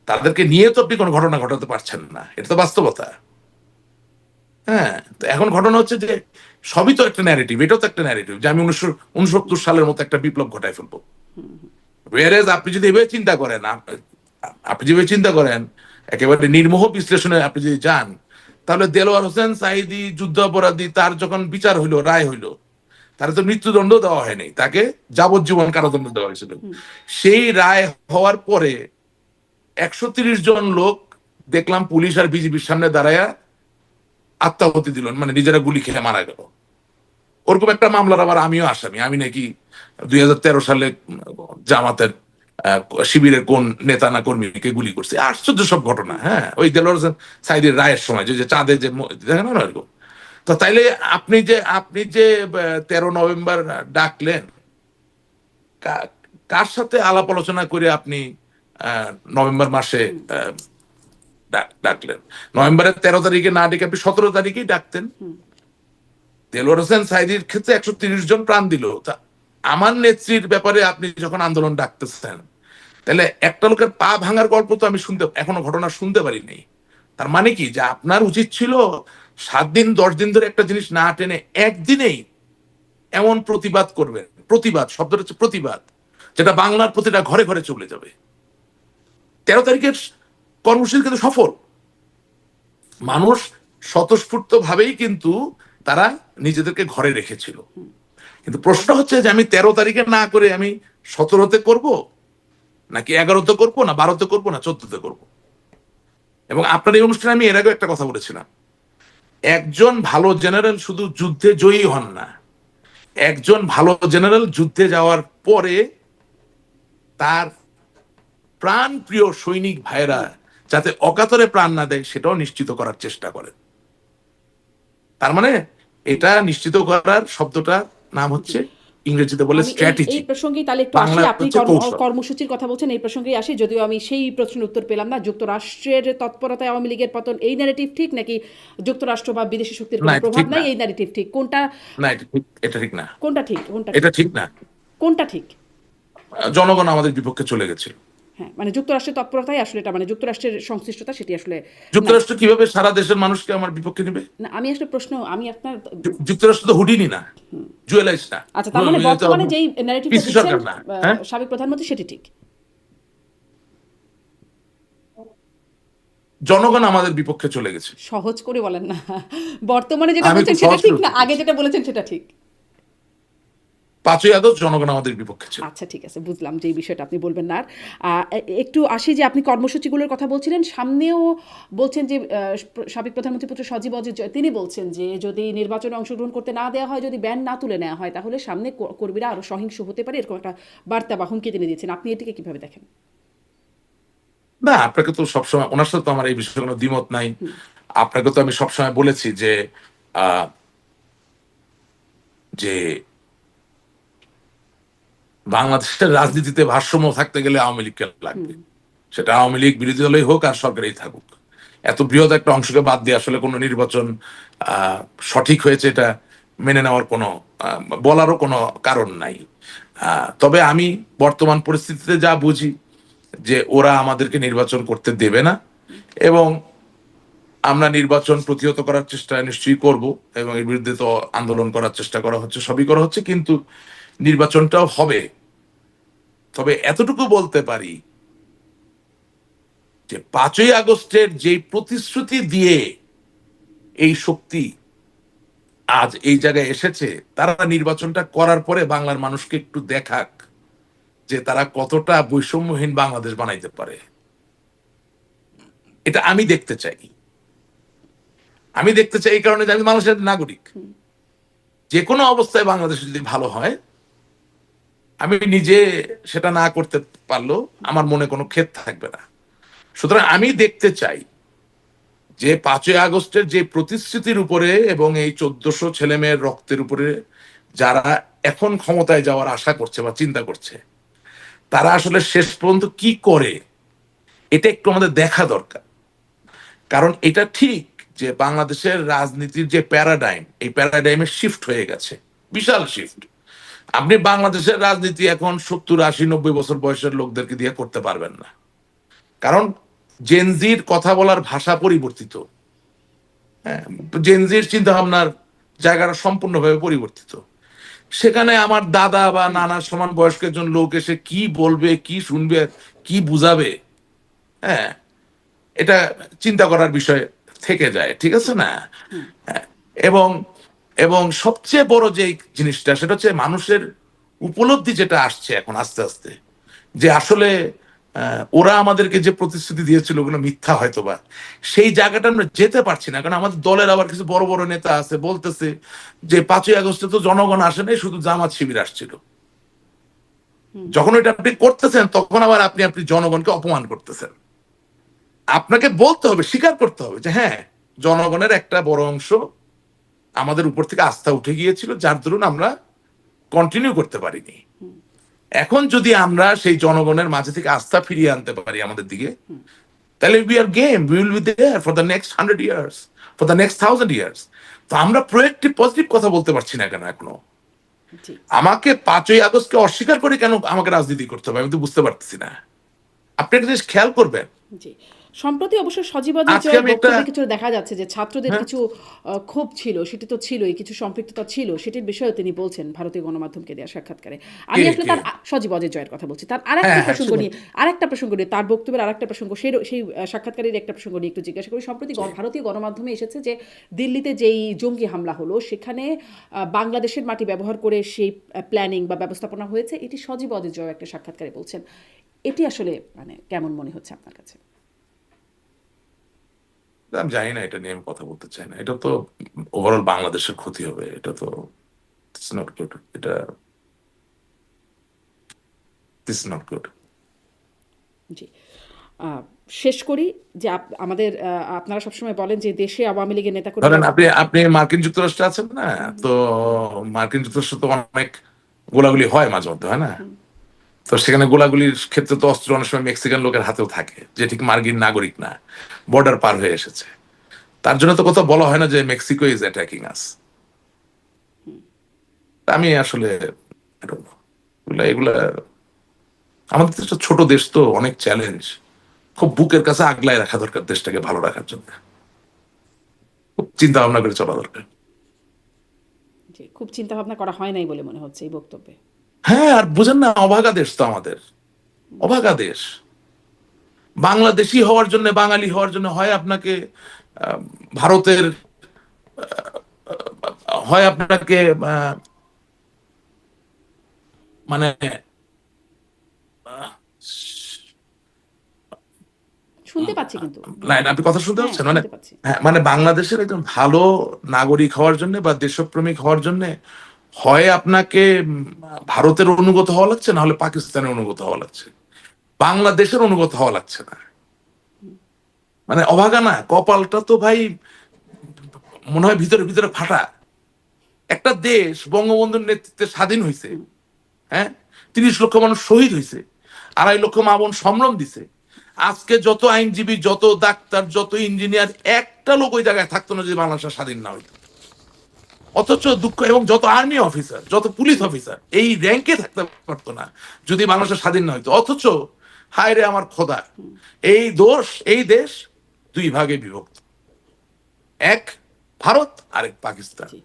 তাদেরকে নিয়ে তো আপনি কোনো ঘটনা ঘটাতে পারছেন না, এটা তো বাস্তবতা। হ্যাঁ, তো এখন ঘটনা হচ্ছে যে সবই তো একটা ন্যারেটিভ, এটাও তো একটা ন্যারেটিভ যে আমি 1969 সালের মতো একটা বিপ্লব ঘটায় ফেলবো। ওয়ারেজ আপনি যদি এভাবে চিন্তা করেন, আপনি যেভাবে চিন্তা করেন, একেবারে নির্মোহ বিশ্লেষণে আপনি যদি যান, তাহলে দেলোয়ার হোসেন সাঈদী যুদ্ধাপরাধী, তার যখন বিচার হইলো, রায় হইলো, তার তো মৃত্যুদণ্ড দেওয়া হয়নি, তাকে যাবজ্জীবন কারাদণ্ড দেওয়া হয়েছিল। সেই রায় হওয়ার পরে 130 জন লোক দেখলাম পুলিশ আর বিজিবির সামনে দাঁড়ায়া আত্মাহুতি দিল, মানে নিজেরা গুলি খেলে মারা গেল। ওরকম একটা মামলার আবার আমিও আসামি, আমি নাকি 2013 সালে জামাতের শিবিরের কোন নেতা না কর্মীকে গুলি করছে, আশ্চর্য সব ঘটনা। হ্যাঁ, ওই দেলোয়ার হোসেন সাঈদীর রায়ের সময় যে চাঁদে যে দেখেন না এরকম। তো তাইলে আপনি যে 13 নভেম্বর ডাকলেন, কার সাথে আলাপ আলোচনা করে আপনি নভেম্বর মাসে ডাকলেন? নভেম্বরের 13 তারিখে না ডেকে আপনি 17 তারিখেই ডাকতেন। দেলোয়ার হোসেন সাঈদীর ক্ষেত্রে 130 জন প্রাণ দিল, তা আমার নেত্রীর ব্যাপারে আপনি যখন আন্দোলন ডাকতেছেন, তাহলে একটা লোকের পা ভাঙার গল্প তো আমি এখনো ঘটনা শুনতে পারিনি। তার মানে কি, যে আপনার উচিত ছিল 7 দিন 10 দিন ধরে একটা জিনিস না টেনে একদিনেই এমন প্রতিবাদ করবেন, প্রতিবাদ শব্দটা হচ্ছে প্রতিবাদ, যেটা বাংলার প্রতিটা ঘরে ঘরে চলে যাবে। 13 তারিখের কর্মসূচি কিন্তু সফল, মানুষ স্বতঃস্ফূর্ত ভাবেই কিন্তু তারা নিজেদেরকে ঘরে রেখেছিল। কিন্তু প্রশ্ন হচ্ছে যে আমি 13 তারিখে না করে আমি 17তে করব, নাকি 11তে করবো, না 12তে করবো, না 14তে করবো। এবং আপনার এই অনুষ্ঠানে আমি এর আগে একটা কথা বলেছিলাম, একজন ভালো জেনারেল শুধু যুদ্ধে জয়ী হন না, একজন ভালো জেনারেল যুদ্ধে যাওয়ার পরে তার প্রাণ প্রিয় সৈনিক ভাইরা যাতে অকাতরে প্রাণ না দেয় সেটাও নিশ্চিত করার চেষ্টা করেন। তার মানে এটা নিশ্চিত করার শব্দটা নাম হচ্ছে, ইংরেজিতে বলে আমি স্ট্র্যাটেজি, এই প্রসঙ্গেই তাহলে একটু আসি, বাংলা আপনি হচ্ছে কৌশল। কর্মসূচির কথা বলছেন, এই প্রসঙ্গেই আসি, যদিও আমি সেই প্রশ্নের উত্তর পেলাম না। যুক্তরাষ্ট্রের তৎপরতায় আওয়ামী লীগের পতন, এই ন্যারেটিভ ঠিক, নাকি যুক্তরাষ্ট্র বা বিদেশি শক্তির না, কোনো এটা প্রভাব ঠিক নাই, না, এই ন্যারেটিভ ঠিক? কোনটা না এটা ঠিক না, কোনটা ঠিক? কোনটা এটা ঠিক? ঠিক না। কোনটা ঠিক? জনগণ আমাদের বিপক্ষে চলে গেছে। হ্যাঁ, মানে যুক্তরাষ্ট্রের তৎপরতাই আসলে এটা, মানে যুক্তরাষ্ট্রের সংশ্লিষ্টতা সেটি আসলে নাই। যুক্তরাষ্ট্র কিভাবে সারা দেশের মানুষকে আমার বিপক্ষে নেবে? না, আমি আসলে আমি আপনার যুক্তরাষ্ট্র তো হুডিনি না, জুয়েলাইস না, আচ্ছা, তার মানে বর্তমানে যেই ন্যারেটিভটা পিসি দিচ্ছেন সরকার না। হ্যাঁ, সাবেক প্রধানমন্ত্রী, সেটি ঠিক? জনগণ আমাদের বিপক্ষে চলে গেছে। সহজ করে বলেন না, বর্তমানে যেটা আমি বলছেন খুব সেটা সহজ ঠিক করে না বলছি। আগে যেটা বলেছেন সেটা ঠিক? 5ই আগস্ট জনগণ আমাদের বিপক্ষে ছিল। আচ্ছা, ঠিক আছে, বুঝলাম যে এই বিষয়টা আপনি বলবেন না। আর একটু আসি যে আপনি কর্মসূচিগুলোর কথা বলছিলেন, সামনেও বলছেন যে সাবেক প্রধানমন্ত্রী পুত্র সজীব অজিত তিনি বলছেন যে যদি নির্বাচনে অংশগ্রহণ করতে না দেওয়া হয়, যদি ব্যান না তুলে নেওয়া হয়, তাহলে সামনে কর্মীরা আরো সহিংস হতে পারে, এরকম একটা বার্তা বা হুমকি তিনি দিয়েছেন। আপনি এটিকে কিভাবে দেখেন? না, আপনাকে তো সবসময়, ওনার সাথে তো আমার এই বিষয়ে কোনো দ্বিমত নাই। আপনাকে তো আমি সবসময় বলেছি যে আহ, যে বাংলাদেশের রাজনীতিতে ভারসাম্য থাকতে গেলে আওয়ামী লীগকে লাগবে, সেটা আওয়ামী লীগ বিরোধী দলই হোক আর সরকারেই থাকুক। এত বৃহৎ একটা অংশকে বাদ দিয়ে আসলে কোনো নির্বাচন সঠিক হয়েছে এটা মেনে নেওয়ার কোনো বলারও কোনো কারণ নাই। তবে আমি বর্তমান পরিস্থিতিতে যা বুঝি, যে ওরা আমাদেরকে নির্বাচন করতে দেবে না, এবং আমরা নির্বাচন প্রতিহত করার চেষ্টা নিশ্চয়ই করব, এবং এর বিরুদ্ধে তো আন্দোলন করার চেষ্টা করা হচ্ছে, সবই করা হচ্ছে, কিন্তু নির্বাচনটাও হবে। তবে এতটুকু বলতে পারি যে 5ই আগস্টের যে প্রতিশ্রুতি দিয়ে এই শক্তি আজ এই জায়গায় এসেছে, তারা নির্বাচনটা করার পরে বাংলার মানুষকে একটু দেখাক যে তারা কতটা বৈষম্যহীন বাংলাদেশ বানাইতে পারে। এটা আমি দেখতে চাই। আমি দেখতে চাই এই কারণে যে আমি বাংলাদেশের নাগরিক। যে কোনো অবস্থায় বাংলাদেশ যদি ভালো হয়, আমি নিজে সেটা না করতে পারলেও আমার মনে কোনো ক্ষেত থাকবে না। সুতরাং আমি দেখতে চাই যে 5ই আগস্টের যে প্রতিশ্রুতির উপরে এবং এই 1400 ছেলে মেয়ের রক্তের উপরে যারা এখন ক্ষমতায় যাওয়ার আশা করছে বা চিন্তা করছে, তারা আসলে শেষ পর্যন্ত কি করে, এটা একটু আমাদের দেখা দরকার। কারণ এটা ঠিক যে বাংলাদেশের রাজনীতির যে প্যারাডাইম, এই প্যারাডাইমে শিফট হয়ে গেছে, বিশাল শিফট। আপনি বাংলাদেশের রাজনীতি এখন 70, 80, 90 বছর বয়সের লোকদেরকে দিয়ে করতে পারবেন না। কারণ জেনজির কথা বলার ভাষা পরিবর্তিত, হ্যাঁ, জেনজির চিন্তা ভাবনার জায়গাটা সম্পূর্ণভাবে পরিবর্তিত। সেখানে আমার দাদা বা নানার সমান বয়স্ক একজন লোক এসে কি বলবে, কি শুনবে, কি বুঝাবে, হ্যাঁ, এটা চিন্তা করার বিষয় থেকে যায়, ঠিক আছে না? হ্যাঁ, এবং এবং সবচেয়ে বড় যে জিনিসটা, সেটা হচ্ছে মানুষের উপলব্ধি যেটা আসছে এখন আস্তে আস্তে, যে আসলে ওরা আমাদেরকে যে প্রতিশ্রুতি দিয়েছিল ওগুলো মিথ্যা হয়তো বা, সেই জায়গাটা আমরা যেতে পারছি না। কারণ আমাদের দলের আবার কিছু বড় বড় নেতা আছে, বলতেছে যে 5ই আগস্টে তো জনগণ আসে নাই, শুধু জামাত শিবির আসছিল। যখন এটা আপনি করতেছেন, তখন আবার আপনি জনগণকে অপমান করতেছেন। আপনাকে বলতে হবে, স্বীকার করতে হবে যে হ্যাঁ, জনগণের একটা বড় অংশ আমাদের উপর থেকে আস্থা উঠে গিয়েছিল, যার দরুন আমরা কন্টিনিউ করতে পারিনি। এখন যদি আমরা সেই জনগণের মাঝে থেকে আস্থা ফিরিয়ে আনতে পারি আমাদের দিকে, তাহলে we are game, we will be there for the next 100 years, for the next 1000 years. তো আমরা প্রোয়েক্টিভ পজিটিভ কথা বলতে পারছি না কেন এখনো? জি আমাকে 5ই আগস্টকে অস্বীকার করে কেন আমাকে রাজনীতি করতে হবে, আমি তো বুঝতে পারতেছি না। আপনি একটা জিনিস খেয়াল করবেন, জি সম্প্রতি অবশ্য সজীবদের আজকে জয়ের আমি একটা, বক্তব্যে কিছু দেখা যাচ্ছে যে ছাত্রদের হ্যাঁ, কিছু ক্ষোভ ছিল, সেটি তো ছিলই, কিছু সম্পৃক্ততা ছিল, সেটির বিষয়েও তিনি বলছেন ভারতীয় গণমাধ্যমকে দেওয়া সাক্ষাৎকারে। আমি কে আসলে কে তার সজীব অজয় জয়ের কথা বলছি, তার আরেকটি হ্যাঁ হ্যাঁ প্রসঙ্গ শুনুন, নিয়ে, তার বক্তব্যের আরেকটা প্রসঙ্গ, সেই সাক্ষাৎকারের একটা প্রসঙ্গ নিয়ে একটু জিজ্ঞাসা করি। সম্প্রতি ভারতীয় গণমাধ্যমে এসেছে যে দিল্লিতে যেই জঙ্গি হামলা হলো, সেখানে বাংলাদেশের মাটি ব্যবহার করে সেই প্ল্যানিং বা ব্যবস্থাপনা হয়েছে, এটি সজীব অজয় জয় একটা সাক্ষাৎকারে বলছেন। এটি আসলে মানে কেমন মনে হচ্ছে আপনার কাছে? আমি জানি না, এটা নিয়ে আমি কথা বলতে চাই না। এটা তো ওভারঅল বাংলাদেশের ক্ষতি হবে, এটা তো ইটস নট গুড, এটা দিস নট গুড। জি শেষ করি যে আমাদের আপনারা সবসময় বলেন যে দেশে আওয়ামী লীগের ধরেন নেতাকর্মীরা। আপনি আপনি মার্কিন যুক্তরাষ্ট্রে আছেন না, তো মার্কিন যুক্তরাষ্ট্রে তো অনেক গোলাগুলি হয় মাঝে মধ্যে, হয় না? তো সেখানে গোলাগুলির ক্ষেত্রে তো অস্ত্র অনেক সময় মেক্সিকান লোকের হাতেও থাকে, যে ঠিক মার্কিন নাগরিক না, বর্ডার পার হয়ে এসেছে। তার জন্য তো কথা বলা হয় না যে মেক্সিকো ইজ অ্যাটাকিং আস। আমি আসলে I don't know, এগুলা আমাদের তো একটা ছোট দেশ, তো অনেক চ্যালেঞ্জ, খুব বুকের কাছে আগলায় রাখা দরকার দেশটাকে ভালো রাখার জন্য, খুব চিন্তা ভাবনা করে চলা দরকার। জি খুব চিন্তা ভাবনা করা হয় নাই বলে মনে হচ্ছে এই বক্তব্যে। হ্যাঁ, আর বুঝেন না, অভাগা দেশ তো আমাদের, অভাগা দেশ। বাংলাদেশি হওয়ার জন্য, বাঙালি হওয়ার জন্য হয় আপনাকে আহ, ভারতের, হয় আপনাকে মানে আহ, শুনতে পাচ্ছি কিন্তু। লাইন, আপনি কথা শুনতে হ্যাঁ পাচ্ছেন মানে, শুনতে পাচ্ছি। হ্যাঁ, মানে বাংলাদেশের একজন ভালো নাগরিক হওয়ার জন্য বা দেশপ্রেমিক হওয়ার জন্য হয় আপনাকে ভারতের অনুগত হওয়া লাগছে, না হলে পাকিস্তানের অনুগত হওয়া লাগছে, বাংলাদেশের অনুগত হওয়া লাগছে না। মানে অভাগা না, কপালটা তো ভাই মনে হয় ভিতরে ভিতরে ফাটা। একটা দেশ বঙ্গবন্ধুর নেতৃত্বে স্বাধীন হয়েছে, হ্যাঁ, 30 লক্ষ মানুষ শহীদ হয়েছে, 2.5 লক্ষ মা বোন সম্ভ্রম দিছে। আজকে যত আইনজীবী, যত ডাক্তার, যত ইঞ্জিনিয়ার, একটা লোক ওই জায়গায় থাকতো না যদি বাংলাদেশ স্বাধীন না হইতো। অথচ দুঃখ, এবং যত আর্মি অফিসার, যত পুলিশ অফিসার এই র্যাঙ্কে থাকতে পারতো না যদি বাংলাদেশ স্বাধীন না হইতো। অথচ হায় রে আমার খোদা, এই দেশ 2 ভাগে বিভক্ত। এক ভারত, আরেক পাকিস্তান। জি।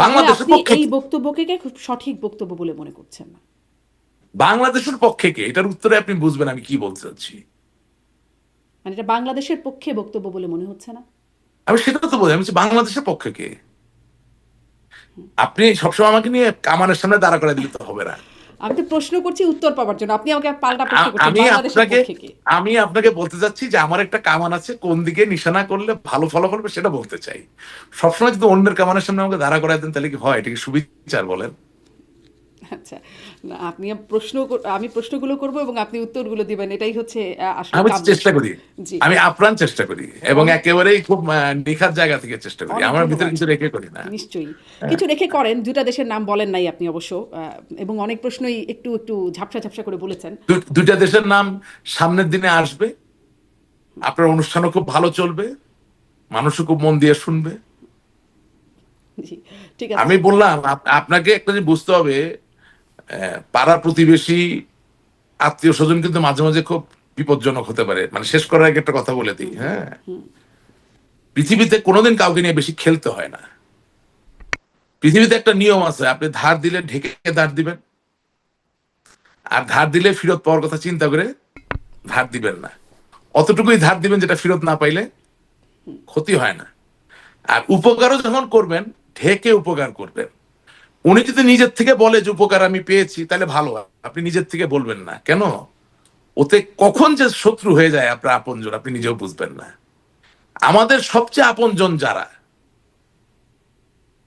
বাংলাদেশের আপনি পক্ষে এই কি? বক্তব্যকে খুব সঠিক বক্তব্য বলে মনে করছেন না? বাংলাদেশের পক্ষে কে? এটার উত্তরে আপনি বুঝবেন আমি কি বলতে চাচ্ছি। মানে এটা বাংলাদেশের পক্ষে বক্তব্য বলে মনে হচ্ছে না? আমি সেটা তো বলি, আমি বলছি বাংলাদেশের পক্ষে কে। আপনি সবসময় আমাকে নিয়ে কামানের সামনে দাঁড়া করে দিলে তো হবে না। আমি তো প্রশ্ন করছি উত্তর পাওয়ার জন্য, আপনি আমাকে পাল্টা প্রশ্ন করছেন আমি বাংলাদেশের আপনাকে পক্ষে কে? আমি আপনাকে বলতে চাচ্ছি যে আমার একটা কামান আছে, কোন দিকে নিশানা করলে ভালো ফলাফল হবে সেটা বলতে চাই। সবসময় যদি অন্যের কামানের সামনে আমাকে দাঁড়া করায় দেন তাহলে কি হয়? এটা কি সুবিচার বলেন? আচ্ছা, না আপনি আমি প্রশ্নগুলো করব এবং আপনি উত্তরগুলো দিবেন, এটাই হচ্ছে আসলে আমি কাম্য। চেষ্টা করি, জি, আমি আপ্রাণ চেষ্টা করি এবং অনেক একেবারেই খুব নিখাত জায়গা থেকে চেষ্টা করি, অনেক আমার ভিতরে ধন্যবাদ। কিছু রেখে করি না। নিশ্চয়ই হ্যাঁ। কিছু রেখে করেন, দুটা দেশের নাম বলেন নাই আপনি অবশ্য, এবং অনেক প্রশ্নই একটু একটু ঝাপসা ঝাপসা করে বলেছেন। দুইটা দেশের নাম সামনের দিনে আসবে, আপনার অনুষ্ঠানও খুব ভালো চলবে, মানুষও খুব মন দিয়ে শুনবে। জি, ঠিক আছে। আমি বললাম আপনাকে একটা জিনিস বুঝতে হবে, পাড়া প্রতিবেশী আত্মীয় স্বজন কিন্তু মাঝে মাঝে খুব বিপজ্জনক হতে পারে। মানে শেষ করার আগে একটা কথা বলে দিই, হ্যাঁ, পৃথিবীতে কোনোদিন কাউকে নিয়ে বেশি খেলতে হয় না। পৃথিবীতে একটা নিয়ম আছে, আপনি ধার দিলে ঢেকে ধার দিবেন, আর ধার দিলে ফেরত পাওয়ার কথা চিন্তা করে ধার দিবেন না। অতটুকুই ধার দিবেন যেটা ফেরত না পাইলে ক্ষতি হয় না। আর উপকারও যখন করবেন ঢেকে উপকার করবেন। উনি যদি নিজের থেকে বলে যে উপকার আমি পেয়েছি তাহলে ভালো, আপনি নিজের থেকে বলবেন না কেন? ওতে কখন যে শত্রু হয়ে যায় আপনার আপনজন আপনি নিজেও বুঝবেন না। আমাদের সবচেয়ে আপনজন যারা,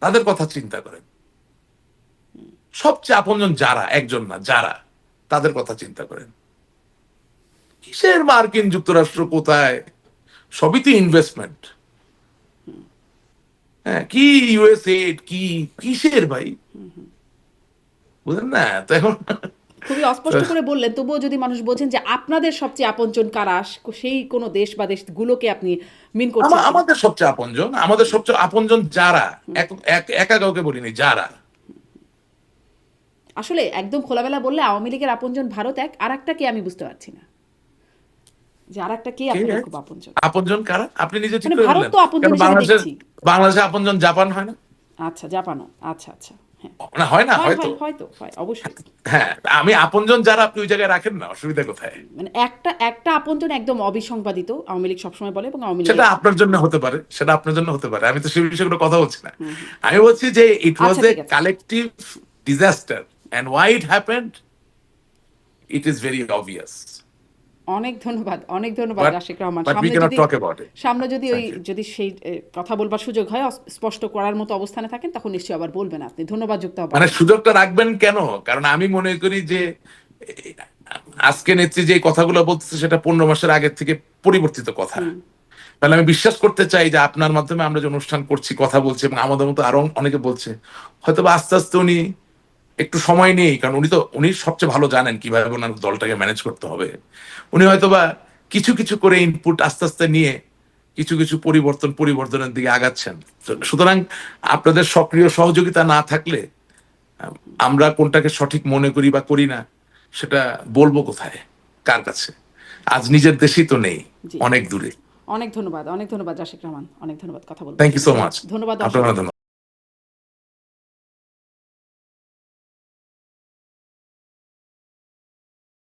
তাদের কথা চিন্তা করেন। সবচেয়ে আপনজন যারা, একজন না যারা, তাদের কথা চিন্তা করেন। কিসের মার্কিন যুক্তরাষ্ট্র কোথায়, সবই তো ইনভেস্টমেন্ট। হ্যাঁ, কি ইউএসএ কি, কিসের ভাই, বুঝলেন না তো এখন। খুবই অস্পষ্ট করে বললেন, তবুও যদি মানুষ বোঝেন যে আপনাদের সবচেয়ে আপনজন কারা, সেই কোনো দেশ বা দেশগুলোকে আপনি মিন করছেন কিনা। আমাদের সবচেয়ে আপনজন, আমাদের সবচেয়ে আপনজন যারা, একা কাউকে বলিনি, যারা। আসলে একদম খোলামেলা বললে আওয়ামী লীগের আপনজন ভারত এক, আর একটা কে আমি বুঝতে পারছি না, যে আর একটা কে কে আপনাদের এক? খুব আপনজন। আপনজন কারা আপনি নিজে ঠিক মানে করে ভারত বললেন। তো আপনজন কারণ হিসেবে দেখছি। বাংলাদেশে আপনজন জাপান হয় না? আচ্ছা, জাপানও, আচ্ছা আচ্ছা, হ্যাঁ, না হয় না, হয় হয়তো। হয় হয়তো হয় অবশ্যই। হ্যাঁ, আমি আপনজন যারা আপনি ওই জায়গায় রাখেন না, অসুবিধা কোথায়? মানে একটা একটা আপনজন একদম অবিসংবাদিত আওয়ামী লীগ সবসময় বলে, এবং আওয়ামী সেটা লীগের। আপনার জন্য হতে পারে, সেটা আপনার জন্য হতে পারে, আমি তো সেই বিষয়ে কোনো কথা বলছি না। আমি বলছি যে ইট ওয়াজ আচ্ছা, এ ঠিক আছে। Collective disaster and why it happened it is very obvious, অনেক ধন্যবাদ, অনেক ধন্যবাদ but Rashik Rahman. But we can't talk about it. সামনে যদি থ্যাংক ইউ। যদি সেই কথা বলবার সুযোগ হয়, স্পষ্ট করার মতো অবস্থানে থাকেন, তখন নিশ্চয়ই আবার বলবেন আপনি। ধন্যবাদ যুক্ত হবার মানে জন্য। সুযোগটা রাখবেন কেন? কারণ আমি মনে করি যে আজকে নেত্রী যে কথাগুলো বলতেছে সেটা 15 মাসের আগের থেকে পরিবর্তিত কথা। তাহলে আমি বিশ্বাস করতে চাই যে আপনার মাধ্যমে আমরা যে অনুষ্ঠান করছি, কথা বলছি, এবং আমাদের মতো আরো অনেকে বলছে, হয়তো বা আস্তে আস্তে উনি একটু সময় নেই, কারণ উনি সবচেয়ে ভালো জানেন কিভাবে ওনার দলটাকে ম্যানেজ করতে হবে। উনি হয়তো বা কিছু কিছু করে ইনপুট আস্তে আস্তে নিয়ে কিছু কিছু পরিবর্তনের দিকে আগাচ্ছেন। সুতরাং আপনাদের সক্রিয় সহযোগিতা না থাকলে আমরা কোনটাকে সঠিক মনে করি বা করি না সেটা বলবো কোথায়, কার কাছে? আজ নিজের দেশেই তো নেই, জি, অনেক দূরে। অনেক ধন্যবাদ, অনেক ধন্যবাদ রাশিক রহমান, অনেক ধন্যবাদ কথা বলবার থ্যাংক ইউ জন্য। So much. ধন্যবাদ আপনার দর্শক।